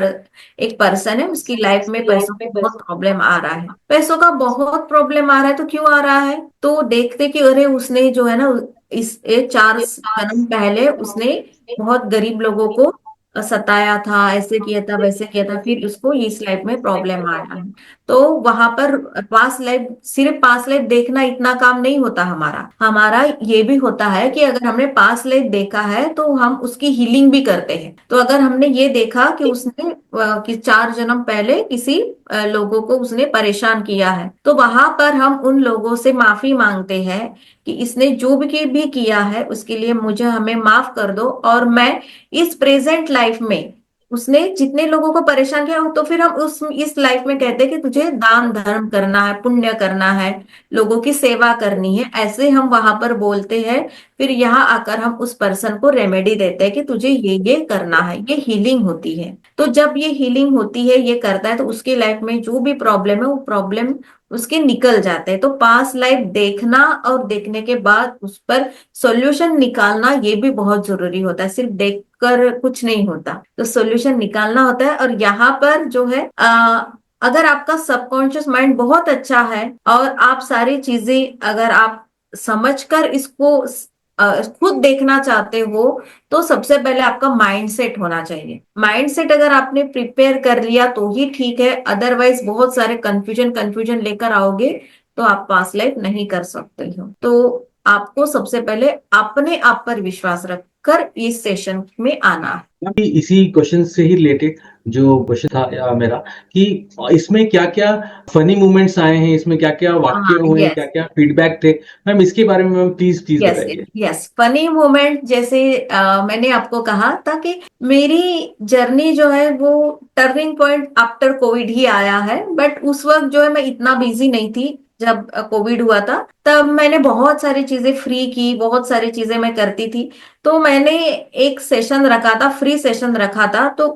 एक पर्सन है, उसकी लाइफ में पैसों का बहुत प्रॉब्लम आ रहा है, पैसों का बहुत प्रॉब्लम आ रहा है, तो क्यों आ रहा है? तो देखते कि अरे उसने जो है ना, इस 4 जन्म पहले उसने बहुत गरीब लोगों को सताया था, ऐसे किया था, वैसे किया था, फिर उसको इस लाइफ में प्रॉब्लम आया है। तो वहां पर पास्ट लाइफ, सिर्फ पास्ट लाइफ देखना इतना काम नहीं होता हमारा। हमारा ये भी होता है कि अगर हमने पास्ट लाइफ देखा है तो हम उसकी हीलिंग भी करते हैं। तो अगर हमने ये देखा कि उसने कि 4 जन्म पहले किसी लोगों को उसने परेशान किया है, तो वहां पर हम उन लोगों से माफी मांगते हैं कि इसने जो भी किया है उसके लिए मुझे, हमें माफ कर दो, और मैं इस प्रेजेंट लाइफ में उसने जितने लोगों को परेशान किया, तो फिर हम उस इस लाइफ में कहते हैं कि तुझे दान धर्म करना है, पुण्य करना है, लोगों की सेवा करनी है, ऐसे हम वहां पर बोलते हैं। फिर यहाँ आकर हम उस पर्सन को रेमेडी देते हैं कि तुझे ये करना है, ये हीलिंग होती है। तो जब ये हीलिंग होती है, ये करता है, तो उसकी लाइफ में जो भी प्रॉब्लम है वो प्रॉब्लम उसके निकल जाते हैं। तो पास्ट लाइफ देखना और देखने के बाद उस पर सॉल्यूशन निकालना ये भी बहुत जरूरी होता है, सिर्फ देखकर कुछ नहीं होता, तो सॉल्यूशन निकालना होता है। और यहाँ पर जो है अगर आपका सबकॉन्शियस माइंड बहुत अच्छा है और आप सारी चीजें अगर आप समझकर इसको खुद देखना चाहते हो, तो सबसे पहले आपका माइंड सेट होना चाहिए। माइंड सेट अगर आपने प्रिपेयर कर लिया तो ही ठीक है, अदरवाइज बहुत सारे कंफ्यूजन कंफ्यूजन लेकर आओगे तो आप पास लाइफ नहीं कर सकते हो। तो आपको सबसे पहले अपने आप पर विश्वास रखकर इस सेशन में आना है। अभी इसी क्वेश्चन से ही रिलेटेड जो क्वेश्चन था मेरा, कि इसमें क्या क्या फनी मोमेंट्स आए हैं, इसमें क्या क्या वाक्य हाँ, हुए हैं, क्या यस, क्या फीडबैक थे, मैम इसके बारे में मैम प्लीज प्लीज यस, बताइए। यस। फनी मोमेंट जैसे मैंने आपको कहा था कि मेरी जर्नी जो है वो टर्निंग पॉइंट आफ्टर कोविड ही आया है, बट उस वक्त जो है मैं इतना बिजी नहीं थी। जब कोविड हुआ था तब मैंने बहुत सारी चीजें फ्री की, बहुत सारी चीजें मैं करती थी। तो मैंने एक सेशन रखा था, फ्री सेशन रखा था, तो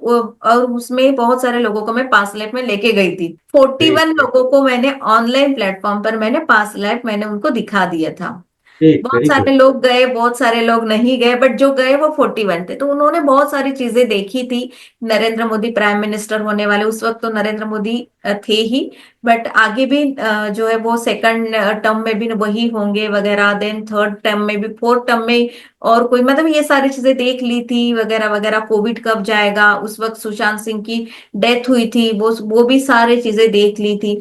और उसमें बहुत सारे लोगों को मैं पास लाइफ में लेके गई थी। 41 ग्रेट लोगों को मैंने ऑनलाइन प्लेटफॉर्म पर मैंने पास लाइफ मैंने उनको दिखा दिया था। ग्रेट, बहुत वेरी सारे गुड। लोग गए, बहुत सारे लोग नहीं गए, बट जो गए वो 41 थे। तो उन्होंने बहुत सारी चीजें देखी थी। नरेंद्र मोदी प्राइम मिनिस्टर होने वाले, उस वक्त तो नरेंद्र मोदी थे ही, बट आगे भी जो है वो सेकंड टर्म में भी वही होंगे वगैरह, देन थर्ड टर्म में भी, फोर्थ टर्म में और कोई, मतलब ये सारी चीजें देख ली थी वगैरह वगैरह। कोविड कब जाएगा, उस वक्त सुशांत सिंह की डेथ हुई थी, वो भी सारी चीजें देख ली थी।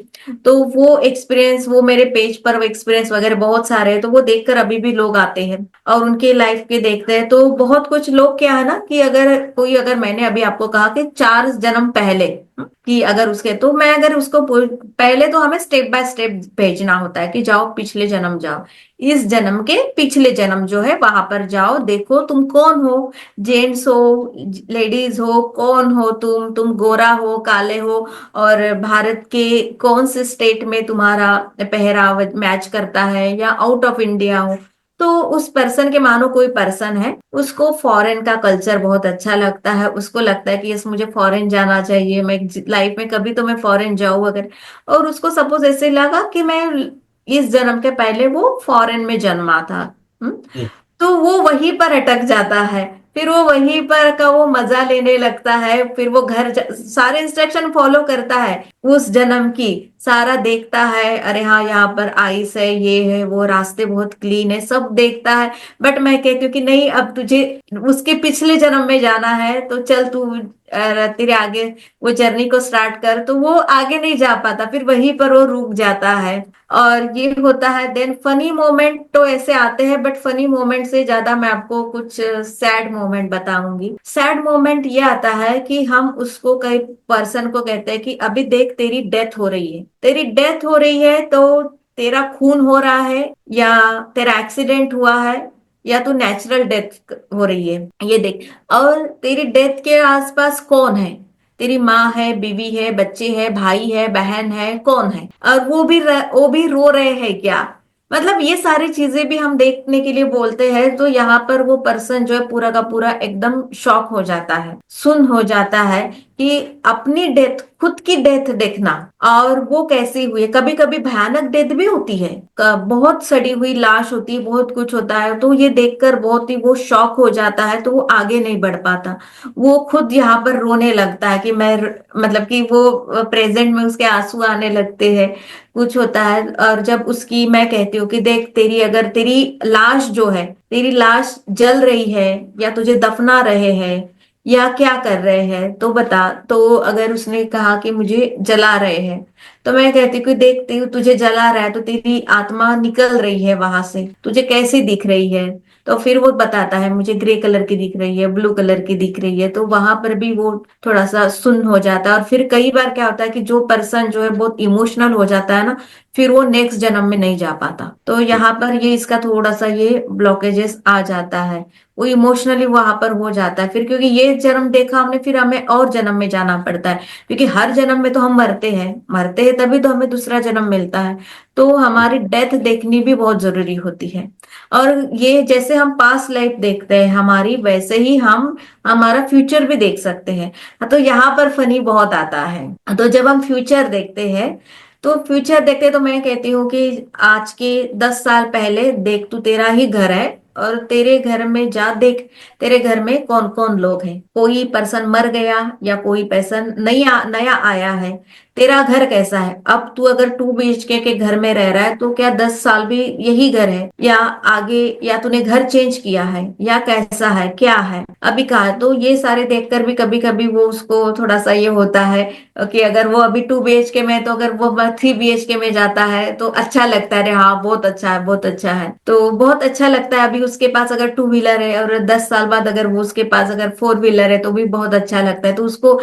तो वो एक्सपीरियंस, वो मेरे पेज पर वो एक्सपीरियंस वगैरह बहुत सारे हैं, तो वो देखकर अभी भी लोग आते हैं और उनके लाइफ के देखते हैं। तो बहुत कुछ लोग क्या है ना कि अगर कोई, अगर मैंने अभी आपको कहा कि 4 जन्म पहले कि अगर उसके, तो मैं अगर उसको पहले तो हमें स्टेप बाय स्टेप भेजना होता है कि जाओ पिछले जन्म जाओ, इस जन्म के पिछले जन्म जो है वहां पर जाओ, देखो तुम कौन हो, जेंट्स हो, लेडीज हो, कौन हो तुम गोरा हो, काले हो, और भारत के कौन से स्टेट में तुम्हारा पहरावा मैच करता है, या आउट ऑफ इंडिया हो। तो उस पर्सन के, मानो कोई पर्सन है, उसको फॉरेन का कल्चर बहुत अच्छा लगता है, उसको लगता है कि यस मुझे फॉरेन जाना चाहिए, मैं लाइफ में कभी तो मैं फॉरेन जाऊं अगर, और उसको सपोज ऐसे लगा कि मैं इस जन्म के पहले वो फॉरेन में जन्मा था। हम्म, हम्म, तो वो वहीं पर अटक जाता है। फिर वो वहीं पर का वो मजा लेने लगता है, फिर वो सारे इंस्ट्रक्शन फॉलो करता है उस जन्म की, सारा देखता है, अरे हाँ यहाँ पर आइस है, ये है, वो रास्ते बहुत क्लीन है, सब देखता है। बट मैं कहती हूँ कि नहीं, अब तुझे उसके पिछले जन्म में जाना है, तो चल तू तेरे आगे वो जर्नी को स्टार्ट कर, तो वो आगे नहीं जा पाता, फिर वहीं पर वो रुक जाता है। और ये होता है। देन फनी मोमेंट तो ऐसे आते हैं, बट फनी मोमेंट से ज्यादा मैं आपको कुछ सैड मोमेंट बताऊंगी। सैड मोमेंट ये आता है कि हम उसको, कई पर्सन को कहते हैं कि अभी देख तेरी डेथ हो रही है, तेरी डेथ हो रही है, तो तेरा खून हो रहा है, या तेरा एक्सीडेंट हुआ है, या तो नेचुरल डेथ हो रही है, ये देख। और तेरी डेथ के आसपास कौन है, तेरी माँ है, बीवी है, बच्चे है, भाई है, बहन है, कौन है, और वो भी रो रहे हैं क्या, मतलब ये सारी चीजें भी हम देखने के लिए बोलते हैं। तो यहाँ पर वो पर्सन जो है पूरा का पूरा एकदम शॉक हो जाता है, सुन हो जाता है कि अपनी डेथ, खुद की डेथ देखना, और वो कैसी हुई है। कभी कभी भयानक डेथ भी होती है, बहुत सड़ी हुई लाश होती है, बहुत कुछ होता है, तो ये देखकर बहुत ही वो शॉक हो जाता है, तो वो आगे नहीं बढ़ पाता। वो खुद यहाँ पर रोने लगता है कि मैं, मतलब कि वो प्रेजेंट में उसके आंसू आने लगते हैं, कुछ होता है। और जब उसकी मैं कहती हूँ कि देख तेरी, अगर तेरी लाश जो है, तेरी लाश जल रही है, या तुझे दफना रहे हैं, या क्या कर रहे हैं, तो बता। तो अगर उसने कहा कि मुझे जला रहे हैं, तो मैं कहती हूँ कि देखती हूँ तुझे जला रहा है, तो तेरी आत्मा निकल रही है वहां से, तुझे कैसी दिख रही है, तो फिर वो बताता है मुझे ग्रे कलर की दिख रही है, ब्लू कलर की दिख रही है। तो वहां पर भी वो थोड़ा सा सुन्न हो जाता है। और फिर कई बार क्या होता है कि जो पर्सन जो है बहुत इमोशनल हो जाता है ना, फिर वो नेक्स्ट जन्म में नहीं जा पाता। तो यहाँ पर ये इसका थोड़ा सा ये ब्लॉकेजेस आ जाता है। वो इमोशनली वहां पर हो जाता है। फिर क्योंकि ये जन्म देखा हमने, फिर हमें और जन्म में जाना पड़ता है, क्योंकि हर जन्म में तो हम मरते हैं तभी तो हमें दूसरा जन्म मिलता है। तो हमारी डेथ देखनी भी बहुत जरूरी होती है। और ये जैसे हम पास्ट लाइफ देखते हैं हमारी, वैसे ही हम हमारा फ्यूचर भी देख सकते हैं। तो यहाँ पर फनी बहुत आता है। तो जब हम फ्यूचर देखते हैं, तो फ्यूचर देखते तो मैं कहती हूँ कि आज के 10 साल पहले देख, तू तेरा ही घर है और तेरे घर में जा देख, तेरे घर में कौन कौन लोग हैं, कोई पर्सन मर गया या कोई पर्सन नया आया है, तेरा घर कैसा है। अब तू अगर 2 BHK के घर में रह रहा है तो क्या 10 साल भी यही घर है, या आगे, या तूने घर चेंज किया है, या कैसा है, क्या है, अभी कहा है। तो ये सारे देखकर भी कभी कभी वो उसको थोड़ा सा ये होता है कि अगर वो अभी 2 BHK में है, तो अगर वो 3 BHK में जाता है तो अच्छा लगता है, अरे हाँ बहुत अच्छा है, बहुत अच्छा है, तो बहुत अच्छा लगता है। अभी उसके पास अगर 2 व्हीलर है और 10 साल बाद अगर वो उसके पास अगर 4 व्हीलर है तो भी बहुत अच्छा लगता है। तो उसको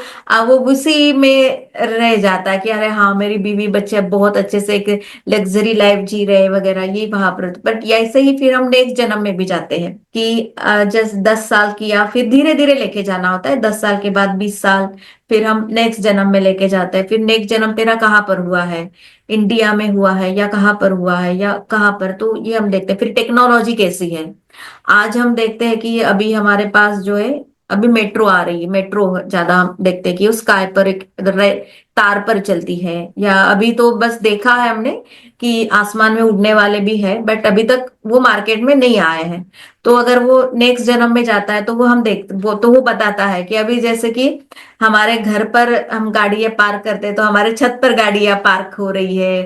वो उसी में रह जाता है कि अरे हाँ मेरी बीवी बच्चे बहुत अच्छे से एक लग्जरी लाइफ जी रहे वगैरह, ये वहां पर। बट ऐसे ही फिर हम नेक्स्ट जन्म में भी जाते हैं कि जस्ट 10 साल किया, फिर धीरे धीरे लेके जाना होता है, 10 साल के बाद 20 साल, फिर हम नेक्स्ट जन्म में लेके जाते हैं। फिर नेक्स्ट जन्म तेरा कहाँ पर हुआ है, इंडिया में हुआ है या कहाँ पर हुआ है या कहाँ पर, तो ये हम देखते हैं। फिर टेक्नोलॉजी कैसी है, आज हम देखते हैं कि अभी हमारे पास जो है, अभी मेट्रो आ रही है, मेट्रो ज्यादा हम देखते हैं कि उस स्काई पर एक तार पर चलती है, या अभी तो बस देखा है हमने कि आसमान में उड़ने वाले भी है, बट अभी तक वो मार्केट में नहीं आए हैं। तो अगर वो नेक्स्ट जन्म में जाता है तो वो हम देख वो तो वो बताता है कि अभी जैसे कि हमारे घर पर हम गाड़ियां पार्क करते हैं तो हमारे छत पर गाड़ियां पार्क हो रही है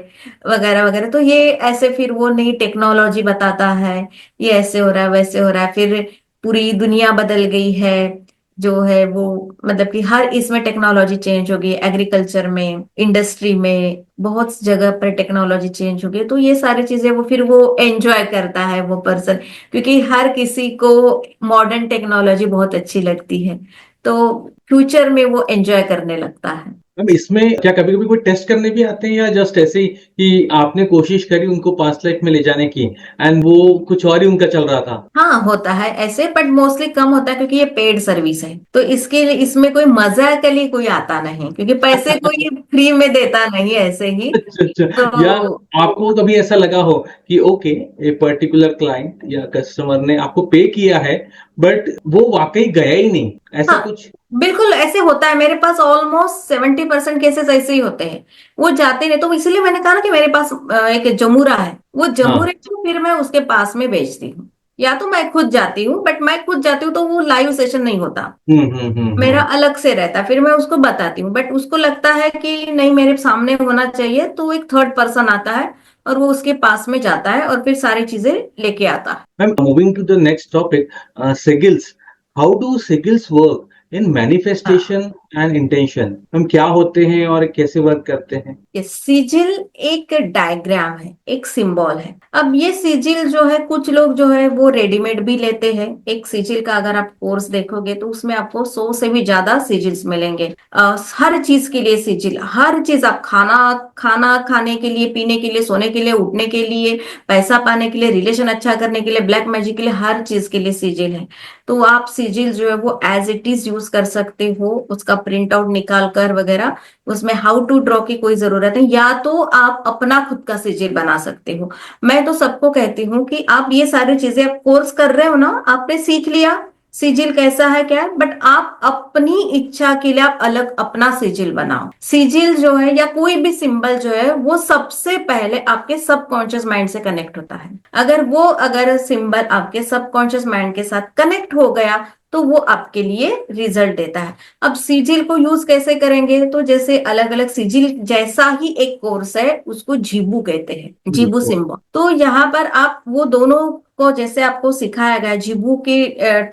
वगैरह वगैरह। तो ये ऐसे फिर वो नई टेक्नोलॉजी बताता है, ये ऐसे हो रहा है वैसे हो रहा है। फिर पूरी दुनिया बदल गई है जो है वो, मतलब कि हर इसमें टेक्नोलॉजी चेंज हो गई, एग्रीकल्चर में, इंडस्ट्री में, बहुत जगह पर टेक्नोलॉजी चेंज हो गई। तो ये सारी चीजें वो फिर वो एंजॉय करता है वो पर्सन, क्योंकि हर किसी को मॉडर्न टेक्नोलॉजी बहुत अच्छी लगती है, तो फ्यूचर में वो एंजॉय करने लगता है। मैम इसमें क्या कभी कभी कोई टेस्ट करने भी आते हैं या जस्ट ऐसे ही कि आपने कोशिश करी उनको पास्ट लाइफ में ले जाने की एंड वो कुछ और ही उनका चल रहा था? हाँ होता है ऐसे, बट मोस्टली कम होता है क्योंकि ये पेड सर्विस है, तो इसके लिए इसमें कोई मजा के लिए कोई आता नहीं, क्योंकि पैसे कोई फ्री में देता नहीं है ऐसे ही। अच्छा अच्छा। या तो आपको कभी ऐसा लगा हो कि ओके, ए पर्टिकुलर क्लाइंट या कस्टमर ने आपको पे किया है बट वो वाकई गया ही नहीं, ऐसा हाँ कुछ? बिल्कुल ऐसे होता है, मेरे पास ऑलमोस्ट 70% केसेस ऐसे ही होते हैं, वो जाते नहीं। तो इसलिए मैंने कहा ना कि मेरे पास एक जमूरा है, वो हाँ। जमूरे को फिर मैं उसके पास में बेचती हूँ, या तो मैं खुद जाती हूँ, बट मैं खुद जाती हूँ तो वो लाइव सेशन नहीं होता, मेरा हम्म। अलग से रहता है। फिर मैं उसको बताती हूँ, बट उसको लगता है कि नहीं मेरे सामने होना चाहिए, तो एक थर्ड पर्सन आता है और वो उसके पास में जाता है और फिर सारी चीजें लेके आता है। Ma'am moving to the next topic, sigils, how do sigils work in हाँ, मैनिफेस्टेशन एंड इंटेंशन? हम क्या होते हैं और कैसे वर्क करते हैं? ये सिजिल एक डायग्राम है, एक सिंबल है। अब ये सिजिल जो है, कुछ लोग जो है वो रेडीमेड भी लेते हैं। एक सिजिल का अगर आप कोर्स देखोगे तो उसमें आपको 100 से भी ज्यादा सिजिल्स मिलेंगे। हर चीज के लिए सिजिल, हर चीज, आप खाना खाना खाने के लिए, पीने के लिए, सोने के लिए, उठने के लिए, पैसा पाने के लिए, रिलेशन अच्छा करने के लिए, ब्लैक मैजिक के लिए, हर चीज के लिए सिजिल है। तो आप सिजिल जो है वो एज इट इज यूज कर सकते हो, उसका प्रिंट आउट निकाल कर वगैरह। उसमें हाउ टू ड्रॉ की कोई जरूरत है, या तो आप अपना खुद का सिजिल बना सकते हो। मैं तो सबको कहती हूँ कि आप ये सारी चीजें, आप कोर्स कर रहे हो ना, आपने सीख लिया सिजिल कैसा है क्या है, बट आप अपनी इच्छा के लिए आप अलग अपना सिजिल बनाओ। सिजिल जो है या कोई भी सिंबल जो है वो सबसे पहले आपके सबकॉन्शियस माइंड से कनेक्ट होता है। अगर सिंबल आपके सबकॉन्शियस माइंड के साथ कनेक्ट हो गया तो वो आपके लिए रिजल्ट देता है। अब सिजिल को यूज कैसे करेंगे, तो जैसे अलग अलग सिजिल जैसा ही एक कोर्स है, उसको जीबू कहते हैं, जीबू बिल्कुल। सिंबल। तो यहाँ पर आप वो दोनों को जैसे आपको सिखाया गया, जीबू की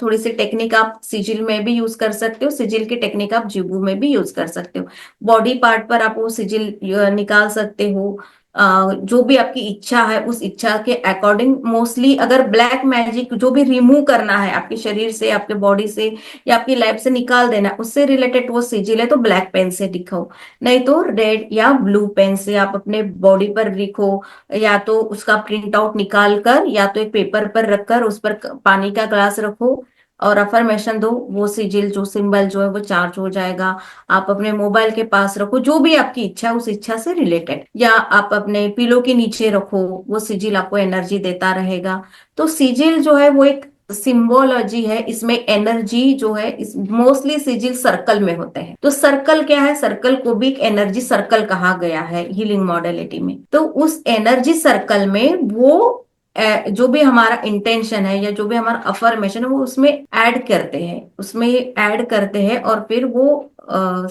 थोड़ी सी टेक्निक आप सिजिल में भी यूज कर सकते हो, सिजिल की टेक्निक आप जीबू में भी यूज कर सकते हो। बॉडी पार्ट पर आप वो सिजिल निकाल सकते हो, जो भी आपकी इच्छा है उस इच्छा के अकॉर्डिंग, मोस्टली अगर ब्लैक मैजिक जो भी रिमूव करना है आपके शरीर से, आपके बॉडी से या आपकी लाइफ से निकाल देना है, उससे रिलेटेड वो सिजिल है तो ब्लैक पेन से लिखो, नहीं तो रेड या ब्लू पेन से आप अपने बॉडी पर लिखो, या तो उसका प्रिंट आउट निकाल कर या तो एक पेपर पर रखकर उस पर पानी का ग्लास रखो और अफर्मेशन दो, वो सिजिल जो सिंबल जो है वो चार्ज हो जाएगा। आप अपने मोबाइल के पास रखो, जो भी आपकी इच्छा है उस इच्छा से रिलेटेड, या आप अपने पिलो के नीचे रखो, वो सिजिल आपको एनर्जी देता रहेगा। तो सिजिल जो है वो एक सिंबोलॉजी है, इसमें एनर्जी जो है इस मोस्टली सिजिल सर्कल में होते हैं। तो सर्कल क्या है, सर्कल को भी एक एनर्जी सर्कल कहा गया है हीलिंग मॉडलिटी में। तो उस एनर्जी सर्कल में वो जो भी हमारा इंटेंशन है या जो भी हमारा अफर्मेशन है वो उसमें ऐड करते हैं, उसमें ऐड करते हैं और फिर वो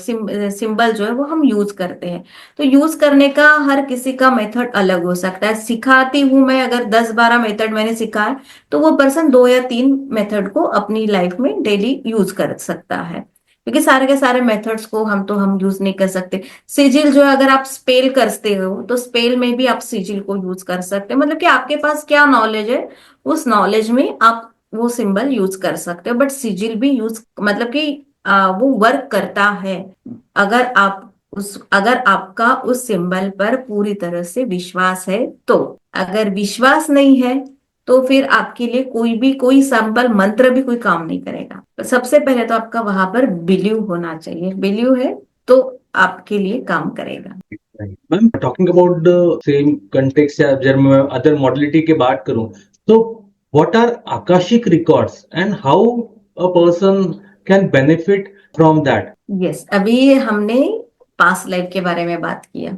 सिंबल जो है वो हम यूज करते हैं। तो यूज करने का हर किसी का मेथड अलग हो सकता है। सिखाती हूं मैं, अगर 10-12 मेथड मैंने सीखा है तो वो पर्सन 2 या 3 मेथड को अपनी लाइफ में डेली यूज कर सकता है, क्योंकि सारे के सारे मेथड्स को हम यूज नहीं कर सकते। सिजिल जो है अगर आप स्पेल करते हो तो स्पेल में भी आप सिजिल को यूज कर सकते हो, मतलब कि आपके पास क्या नॉलेज है उस नॉलेज में आप वो सिंबल यूज कर सकते हो। बट सिजिल भी यूज मतलब कि वो वर्क करता है अगर आप अगर आपका उस सिंबल पर पूरी तरह से विश्वास है तो। अगर विश्वास नहीं है तो फिर आपके लिए कोई सिंबल मंत्र भी कोई काम नहीं करेगा। तो सबसे पहले तो आपका वहां पर बिलीव होना चाहिए, बिलीव है तो आपके लिए काम करेगा। Ma'am, talking about the same context या जब मैं अदर मॉडलिटी की बात करूं तो what are Akashic records and how a person can benefit from that? Yes, अभी हमने पास्ट लाइफ के बारे में बात किया।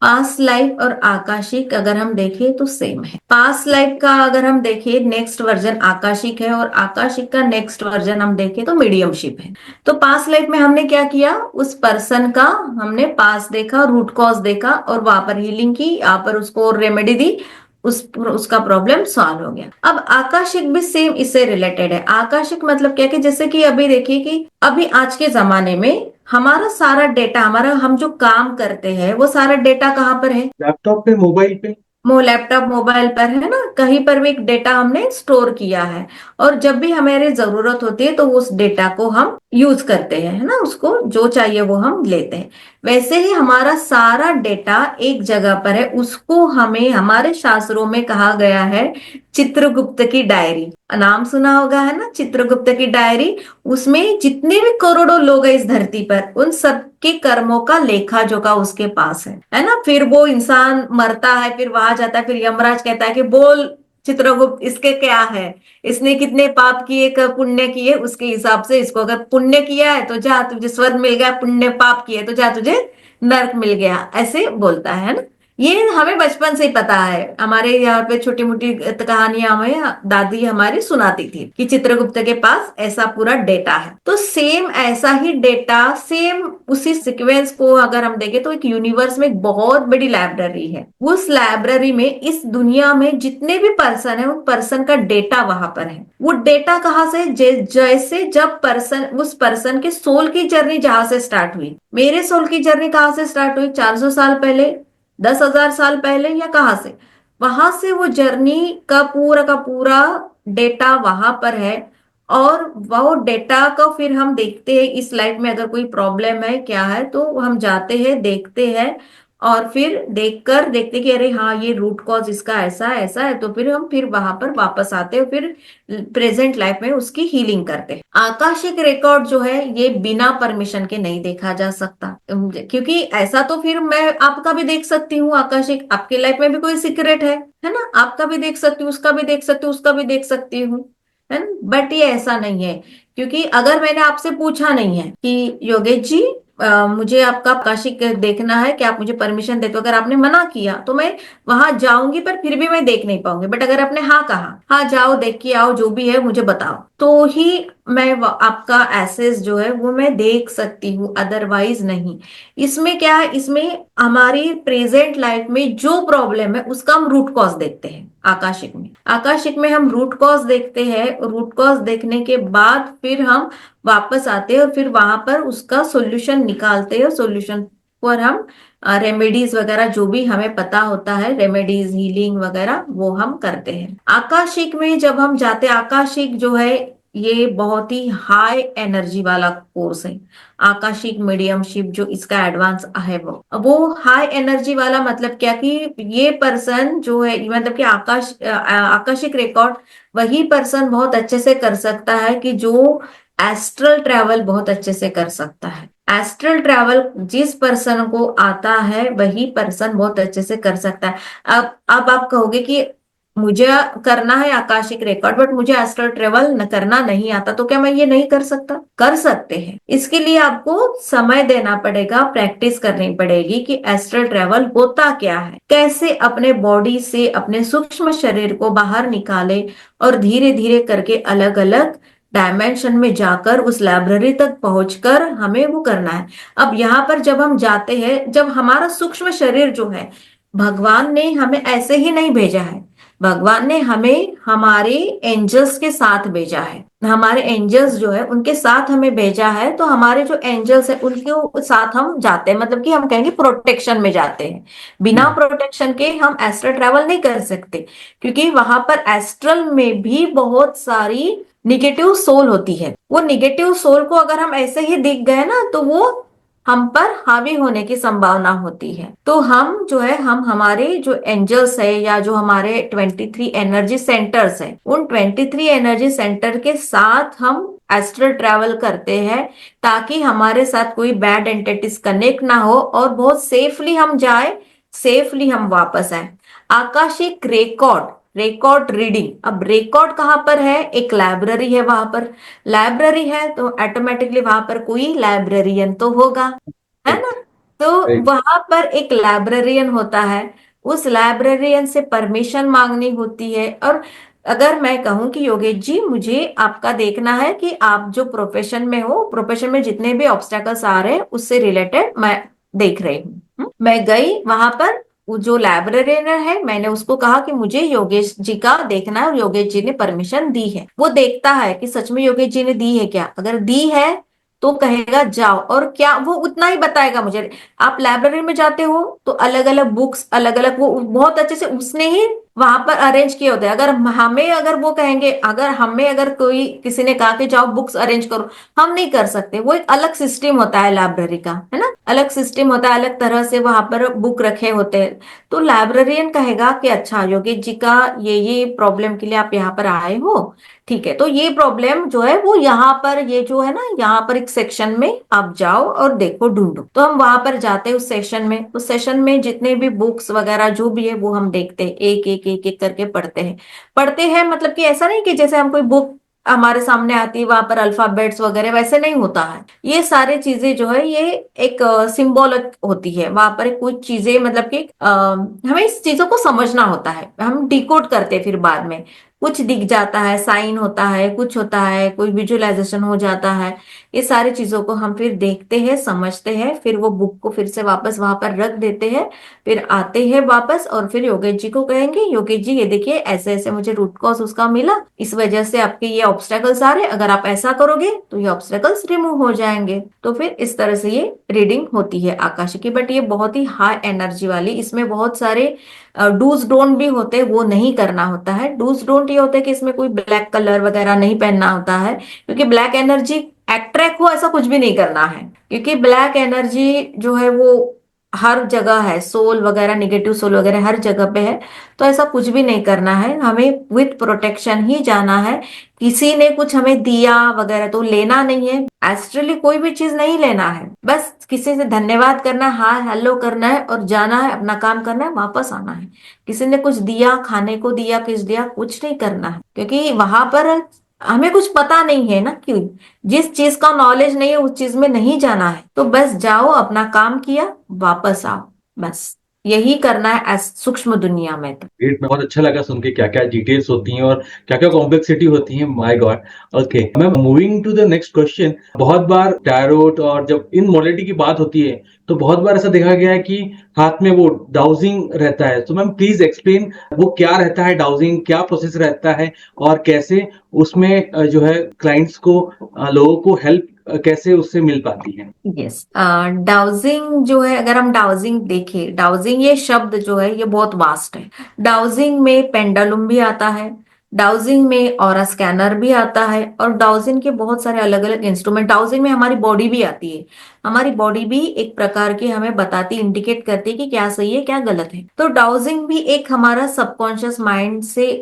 पास्ट लाइफ और आकाशिक अगर हम देखें तो सेम है। पास्ट लाइफ का अगर हम देखें नेक्स्ट वर्जन आकाशिक है, और आकाशिक का नेक्स्ट वर्जन हम देखें तो मीडियमशिप है। तो पास्ट लाइफ में हमने क्या किया, उस पर्सन का हमने पास देखा, रूट कॉज देखा और वहां पर हीलिंग की, यहाँ पर उसको रेमेडी दी, उसका प्रॉब्लम सॉल्व हो गया। अब आकाशिक भी सेम इससे रिलेटेड है। आकाशिक मतलब क्या कि जैसे कि अभी देखिए कि अभी आज के जमाने में हमारा सारा डेटा, हमारा हम जो काम करते हैं वो सारा डेटा कहाँ पर है, लैपटॉप पे, मोबाइल पे। लैपटॉप मोबाइल पर है ना, कहीं पर भी एक डेटा हमने स्टोर किया है। और जब भी हमारी जरूरत होती है तो उस डेटा को हम यूज करते हैं, है ना, उसको जो चाहिए वो हम लेते हैं। वैसे ही हमारा सारा डेटा एक जगह पर है, उसको हमें हमारे शास्त्रों में कहा गया है चित्रगुप्त की डायरी। नाम सुना होगा, है ना, चित्रगुप्त की डायरी। उसमें जितने भी करोड़ों लोग हैं इस धरती पर, उन सबके कर्मों का लेखा जोखा उसके पास है ना। फिर वो इंसान मरता है, फिर वहां जाता है, फिर यमराज कहता है कि बोल चित्रगुप्त इसके क्या है, इसने कितने पाप किए, पुण्य किए, उसके हिसाब से इसको, अगर पुण्य किया है तो जा तुझे स्वर्ग मिल गया, पुण्य पाप किए तो जा तुझे नर्क मिल गया, ऐसे बोलता है ना। ये हमें बचपन से ही पता है, हमारे यहाँ पे छोटी मोटी कहानियां हमें दादी हमारी सुनाती थी कि चित्रगुप्त के पास ऐसा पूरा डेटा है। तो सेम ऐसा ही डेटा, सेम उसी सीक्वेंस को अगर हम देखें तो एक यूनिवर्स में एक बहुत बड़ी लाइब्रेरी है। उस लाइब्रेरी में इस दुनिया में जितने भी पर्सन है उन पर्सन का डेटा वहां पर है। वो डेटा कहाँ से, जैसे जब पर्सन, उस पर्सन के सोल की जर्नी जहां से स्टार्ट हुई, मेरे सोल की जर्नी कहाँ से स्टार्ट हुई, 400 साल पहले, 10,000 साल पहले, या कहां से, वहां से वो जर्नी का पूरा डेटा वहां पर है। और वो डेटा का फिर हम देखते हैं इस लाइफ में अगर कोई प्रॉब्लम है क्या है, तो हम जाते हैं देखते हैं और फिर देखकर देखते कि अरे हाँ ये रूट कॉज इसका ऐसा ऐसा है, तो फिर हम फिर वहां पर वापस आते हैं, फिर प्रेजेंट लाइफ में उसकी हीलिंग करते हैं। आकाशिक रिकॉर्ड जो है ये बिना परमिशन के नहीं देखा जा सकता, क्योंकि ऐसा तो फिर मैं आपका भी देख सकती हूँ आकाशिक, आपकी लाइफ में भी कोई सीक्रेट है ना, आपका भी देख सकती हूँ, उसका भी देख सकती हूँ, उसका भी देख सकती हूँ, है ना। बट ये ऐसा नहीं है, क्योंकि अगर मैंने आपसे पूछा नहीं है कि योगेश जी मुझे आपका आकाशिक देखना है, कि आप मुझे परमिशन देते हो, अगर आपने मना किया तो मैं वहां जाऊंगी पर फिर भी मैं देख नहीं पाऊंगी। बट अगर आपने हाँ कहा, हाँ जाओ देख के आओ, जो भी है मुझे बताओ, तो ही मैं आपका एसेस जो है वो मैं देख सकती हूँ, अदरवाइज नहीं। इसमें क्या है, इसमें हमारी प्रेजेंट लाइफ में जो प्रॉब्लम है उसका हम रूट कॉज देखते हैं। आकाशिक में हम रूट कॉज देखते हैं, रूट कॉज देखने के बाद फिर हम वापस आते हैं और फिर वहां पर उसका सॉल्यूशन निकालते हैं, सॉल्यूशन और हम रेमेडीज वगैरह जो भी हमें पता होता है, रेमेडीज हीलिंग वगैरह वो हम करते हैं। आकाशिक में जब हम जाते हैं, आकाशिक जो है ये बहुत ही हाई एनर्जी वाला कोर्स है। आकाशिक मीडियमशिप जो इसका एडवांस है वो हाई एनर्जी वाला मतलब क्या कि ये पर्सन जो है मतलब कि आकाशिक रिकॉर्ड वही पर्सन बहुत अच्छे से कर सकता है कि जो एस्ट्रल ट्रैवल बहुत अच्छे से कर सकता है। एस्ट्रल ट्रैवल जिस पर्सन को आता है वही पर्सन बहुत अच्छे से कर सकता है। अब आप कहोगे कि मुझे करना है आकाशिक रिकॉर्ड बट मुझे एस्ट्रल ट्रैवल न करना नहीं आता, तो क्या मैं ये नहीं कर सकता? कर सकते हैं। इसके लिए आपको समय देना पड़ेगा, प्रैक्टिस करनी पड़ेगी कि एस्ट्रल ट्रैवल होता क्या है, कैसे अपने बॉडी से अपने सूक्ष्म शरीर को बाहर निकाले और धीरे धीरे करके अलग अलग डायमेंशन में जाकर उस लाइब्रेरी तक पहुंचकर हमें वो करना है। अब यहाँ पर जब हम जाते हैं, जब हमारा सूक्ष्म शरीर जो है, भगवान ने हमें ऐसे ही नहीं भेजा है। भगवान ने हमें हमारे एंजल्स के साथ भेजा है। हमारे एंजल्स जो है उनके साथ हमें भेजा है, तो हमारे जो एंजल्स है उनके साथ हम जाते हैं, मतलब कि हम कहेंगे प्रोटेक्शन में जाते हैं। बिना प्रोटेक्शन के हम एस्ट्रल ट्रैवल नहीं कर सकते, क्योंकि वहां पर एस्ट्रल में भी बहुत सारी निगेटिव सोल होती है। वो निगेटिव सोल को अगर हम ऐसे ही दिख गए ना तो वो हम पर हावी होने की संभावना होती है। तो हम जो है हम हमारे जो एंजल्स है या जो हमारे 23 एनर्जी सेंटर्स है, उन 23 एनर्जी सेंटर के साथ हम एस्ट्रल ट्रैवल करते हैं, ताकि हमारे साथ कोई बैड एंटिटीज कनेक्ट ना हो और बहुत सेफली हम जाए, सेफली हम वापस आए। आकाशिक रिकॉर्ड, रिकॉर्ड रीडिंग, अब रिकॉर्ड कहाँ पर है? एक लाइब्रेरी है, वहां पर लाइब्रेरी है तो ऑटोमेटिकली वहां पर कोई लाइब्रेरियन तो होगा, है ना? तो राइट। वहां पर एक लाइब्रेरियन होता है, उस लाइब्रेरियन से परमिशन मांगनी होती है। और अगर मैं कहूं कि योगेश जी मुझे आपका देखना है कि आप जो प्रोफेशन में हो, प्रोफेशन में जितने भी ऑब्स्टेकल्स आ रहे हैं उससे रिलेटेड मैं देख रही हूँ, मैं गई वहां पर, वो जो लाइब्रेरियन है मैंने उसको कहा कि मुझे योगेश जी का देखना है और योगेश जी ने परमिशन दी है। वो देखता है कि सच में योगेश जी ने दी है क्या, अगर दी है तो कहेगा जाओ, और क्या वो उतना ही बताएगा मुझे। आप लाइब्रेरी में जाते हो तो अलग अलग बुक्स, अलग अलग वो बहुत अच्छे से उसने ही वहां पर अरेंज किए होते हैं। अगर वो कहेंगे, अगर हमें अगर कोई किसी ने कहा कि जाओ बुक्स अरेंज करो, हम नहीं कर सकते। वो एक अलग सिस्टम होता है लाइब्रेरी का, है ना, अलग सिस्टम होता है, अलग तरह से वहां पर बुक रखे होते हैं। तो लाइब्रेरियन कहेगा कि अच्छा योगेश जी का ये प्रॉब्लम के लिए आप यहाँ पर आए हो, ठीक है, तो ये प्रॉब्लम जो है वो यहाँ पर, ये जो है ना यहाँ पर एक सेक्शन में आप जाओ और देखो, ढूंढो। तो हम वहां पर जाते हैं उस सेक्शन में, उस सेशन में जितने भी बुक्स वगैरह जो भी है वो हम देखते हैं, एक एक एक एक करके पढ़ते हैं मतलब कि ऐसा नहीं कि जैसे हम कोई बुक हमारे सामने आती है वहां पर अल्फाबेट्स वगैरह, वैसे नहीं होता है। ये सारी चीजें जो है ये एक सिंबॉलिक होती है, वहां पर कुछ चीजें मतलब कि हमें इस चीजों को समझना होता है, हम डिकोड करते हैं फिर बाद में। कुछ दिख जाता है, साइन होता है, कुछ होता है, कोई विजुअलाइजेशन हो जाता है। ये सारी चीजों को हम फिर देखते हैं, समझते हैं, फिर वो बुक को फिर से वापस वहां पर रख देते हैं, फिर आते हैं वापस और फिर योगेश जी को कहेंगे योगेश जी ये देखिए ऐसे ऐसे मुझे रूट कॉज उसका मिला, इस वजह से आपके ये ऑब्स्टेकल्स आ रहे हैं, अगर आप ऐसा करोगे तो ये ऑब्स्टेकल्स रिमूव हो जाएंगे। तो फिर इस तरह से ये रीडिंग होती है आकाश की, बट ये बहुत ही हाई एनर्जी वाली, इसमें बहुत सारे डूज डोंट भी होते हैं, वो नहीं करना होता है। डूज डोंट ये होता है कि इसमें कोई ब्लैक कलर वगैरह नहीं पहनना होता है, क्योंकि ब्लैक एनर्जी अट्रैक्ट हो ऐसा कुछ भी नहीं करना है, क्योंकि ब्लैक एनर्जी जो है वो हर जगह है, सोल वगैरह, निगेटिव सोल वगैरह हर जगह पे है। तो ऐसा कुछ भी नहीं करना है, हमें विथ प्रोटेक्शन ही जाना है। किसी ने कुछ हमें दिया वगैरह तो लेना नहीं है, एस्ट्रली कोई भी चीज नहीं लेना है, बस किसी से धन्यवाद करना है, हाँ हेलो करना है और जाना है, अपना काम करना है, वापस आना है। किसी ने कुछ दिया, खाने को दिया, किस दिया, कुछ नहीं करना है, क्योंकि वहां पर हमें कुछ पता नहीं है ना, क्यों, जिस चीज का नॉलेज नहीं है उस चीज में नहीं जाना है। तो बस जाओ, अपना काम किया, वापस आओ, बस यही करना है सूक्ष्म दुनिया में। तो ग्रेट, में बहुत अच्छा लगा सुन के क्या क्या डिटेल्स होती हैं और क्या क्या कॉम्प्लेक्सिटी होती है, माय गॉड। ओके, मैं moving to the next question. बहुत बार टैरोट और जब इन मोडेलिटी की बात होती है तो बहुत बार ऐसा देखा गया है कि हाथ में वो डाउजिंग रहता है। तो मैम प्लीज एक्सप्लेन वो क्या रहता है, डाउजिंग क्या प्रोसेस रहता है और कैसे उसमें जो है क्लाइंट्स को, लोगों को हेल्प कैसे उससे मिल पाती हैं? यस, डाउजिंग जो है, अगर हम डाउजिंग देखें, डाउजिंग ये शब्द जो है ये बहुत वास्ट है। डाउजिंग में पेंडुलम भी आता है, डाउजिंग में ऑरा स्कैनर भी आता है, और डाउजिंग के बहुत सारे अलग अलग इंस्ट्रूमेंट। डाउजिंग में हमारी बॉडी भी आती है। हमारी बॉडी भी एक प्रकार की हमें बताती, इंडिकेट करती है कि क्या सही है क्या गलत है। तो डाउजिंग भी एक हमारा सबकॉन्शियस माइंड से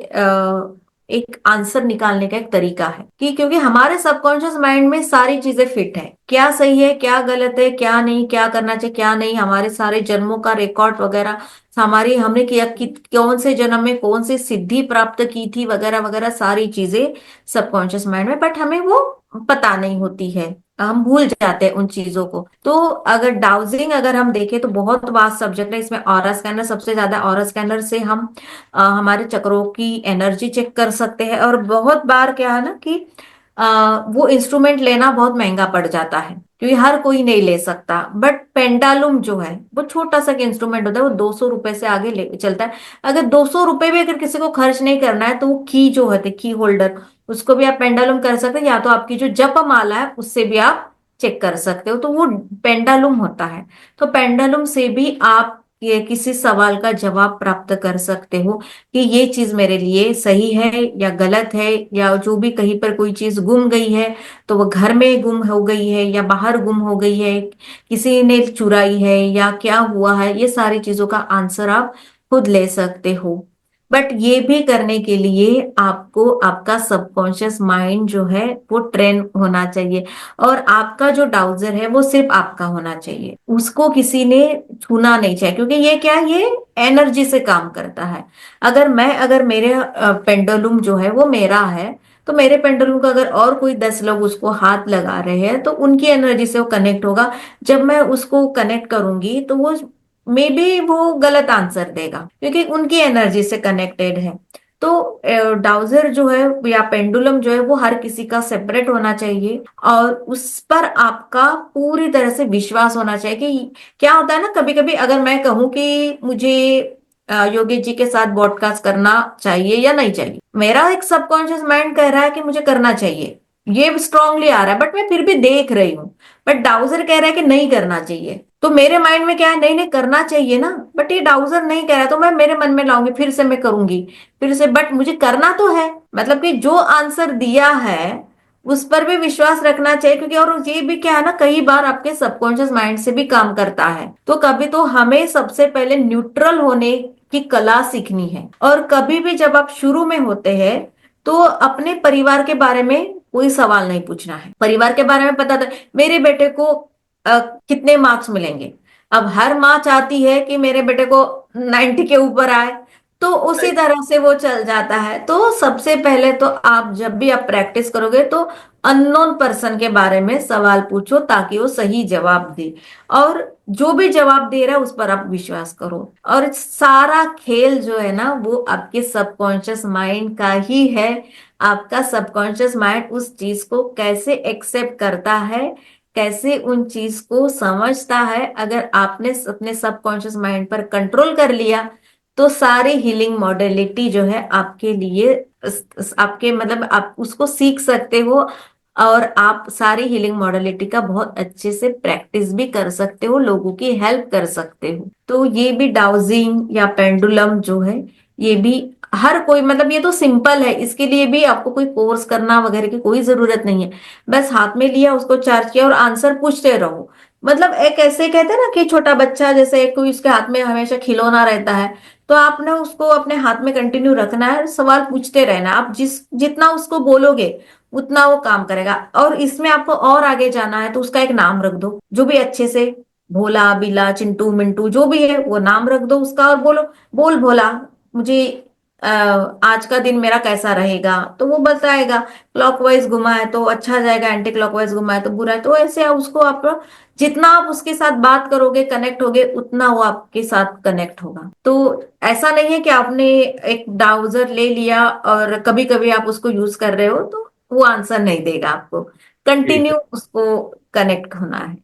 एक आंसर निकालने का एक तरीका है, कि क्योंकि हमारे सबकॉन्शियस माइंड में सारी चीजें फिट है, क्या सही है क्या गलत है, क्या नहीं, क्या करना चाहिए क्या नहीं, हमारे सारे जन्मों का रिकॉर्ड वगैरह, हमारी हमने किया कौन से जन्म में कौन सी सिद्धि प्राप्त की थी वगैरह वगैरह, सारी चीजें सबकॉन्शियस माइंड में, बट हमें वो पता नहीं होती है, हम भूल जाते हैं उन चीजों को। तो अगर डाउजिंग अगर हम देखें तो बहुत वास्ट सब्जेक्ट है। इसमें ऑरा स्कैनर सबसे ज्यादा, ऑरा स्कैनर से हम हमारे चक्रों की एनर्जी चेक कर सकते हैं। और बहुत बार क्या है ना कि वो इंस्ट्रूमेंट लेना बहुत महंगा पड़ जाता है, क्योंकि हर कोई नहीं ले सकता। बट पेंडालुम जो है वो छोटा सा इंस्ट्रूमेंट होता है, वो 200 रुपए से आगे ले चलता है। अगर 200 रुपए भी अगर किसी को खर्च नहीं करना है, तो वो की जो होते की होल्डर, उसको भी आप पेंडालुम कर सकते हैं, या तो आपकी जो जप माला है उससे भी आप चेक कर सकते हो, तो वो पेंडालुम होता है। तो पेंडालुम से भी आप ये किसी सवाल का जवाब प्राप्त कर सकते हो, कि ये चीज मेरे लिए सही है या गलत है, या जो भी कहीं पर कोई चीज गुम गई है, तो वो घर में गुम हो गई है या बाहर गुम हो गई है, किसी ने चुराई है या क्या हुआ है, ये सारी चीजों का आंसर आप खुद ले सकते हो। बट ये भी करने के लिए आपको आपका सबकॉन्शियस माइंड जो है वो ट्रेन होना चाहिए, और आपका जो डाउजर है वो सिर्फ आपका होना चाहिए, उसको किसी ने छूना नहीं चाहिए, क्योंकि ये क्या है, ये एनर्जी से काम करता है। अगर मेरे पेंडुलम जो है वो मेरा है, तो मेरे पेंडुलम को अगर और कोई 10 लोग उसको हाथ लगा रहे हैं, तो उनकी एनर्जी से वो कनेक्ट होगा। जब मैं उसको कनेक्ट करूंगी तो वो मे बी वो गलत आंसर देगा, क्योंकि उनकी एनर्जी से कनेक्टेड है। तो डाउजर जो है या पेंडुलम जो है वो हर किसी का सेपरेट होना चाहिए, और उस पर आपका पूरी तरह से विश्वास होना चाहिए। कि क्या होता है ना, कभी कभी अगर मैं कहूं कि मुझे योगेश जी के साथ पॉडकास्ट करना चाहिए या नहीं चाहिए, मेरा एक सबकॉन्शियस माइंड कह रहा है कि मुझे करना चाहिए, ये स्ट्रांगली आ रहा है, बट मैं फिर भी देख रही हूँ। बट डाउजर कह रहा है कि नहीं करना चाहिए, तो मेरे माइंड में क्या है, नहीं नहीं करना चाहिए ना, बट ये डाउजर नहीं कह रहा है, तो मैं मेरे मन में लाऊंगी, फिर से मैं करूंगी, फिर से, बट मुझे करना तो है। मतलब कि जो आंसर दिया है उस पर भी विश्वास रखना चाहिए, क्योंकि और ये भी क्या है ना, कई बार आपके सबकॉन्शियस माइंड से भी काम करता है। तो कभी तो हमें सबसे पहले न्यूट्रल होने की कला सीखनी है, और कभी भी जब आप शुरू में होते हैं तो अपने परिवार के बारे में कोई सवाल नहीं पूछना है। परिवार के बारे में पता था मेरे बेटे को कितने मार्क्स मिलेंगे, अब हर माँ चाहती है कि मेरे बेटे को 90 के ऊपर आए, तो उसी तरह से वो चल जाता है। तो सबसे पहले तो आप जब भी आप प्रैक्टिस करोगे तो अननोन पर्सन के बारे में सवाल पूछो, ताकि वो सही जवाब दे, और जो भी जवाब दे रहा है उस पर आप विश्वास करो। और सारा खेल जो है ना वो आपके सबकॉन्शियस माइंड का ही है। आपका सबकॉन्शियस माइंड उस चीज को कैसे एक्सेप्ट करता है, कैसे उन चीज को समझता है, अगर आपने अपने सबकॉन्शियस माइंड पर कंट्रोल कर लिया, तो सारी हीलिंग मॉडलिटी जो है आपके लिए आपके मतलब आप उसको सीख सकते हो, और आप सारी हीलिंग मॉडलिटी का बहुत अच्छे से प्रैक्टिस भी कर सकते हो, लोगों की हेल्प कर सकते हो। तो ये भी डाउजिंग या पेंडुलम जो है, ये भी हर कोई, मतलब ये तो सिंपल है, इसके लिए भी आपको कोई कोर्स करना वगैरह की कोई जरूरत नहीं है। बस हाथ में लिया, उसको चार्ज किया और आंसर पूछते रहो। मतलब एक ऐसे कहते हैं ना कि छोटा बच्चा जैसे एक कोई उसके हाथ में हमेशा खिलौना रहता है, तो आपने उसको अपने हाथ में कंटिन्यू रखना है, सवाल पूछते रहना। आप जितना उसको बोलोगे उतना वो काम करेगा। और इसमें आपको और आगे जाना है तो उसका एक नाम रख दो, जो भी अच्छे से, भोला बिला चिंटू मिंटू जो भी है वो नाम रख दो उसका, और बोलो, बोल भोला मुझे आज का दिन मेरा कैसा रहेगा, तो वो बताएगा। क्लॉकवाइज घुमा है तो अच्छा जाएगा, एंटी क्लॉकवाइज घुमा है तो बुरा है। तो ऐसे उसको आप जितना आप उसके साथ बात करोगे, कनेक्ट होगे, उतना वो आपके साथ कनेक्ट होगा। तो ऐसा नहीं है कि आपने एक डाउजर ले लिया और कभी कभी आप उसको यूज कर रहे हो तो वो आंसर नहीं देगा आपको, जी, कंटिन्यू उसको कनेक्ट होना है।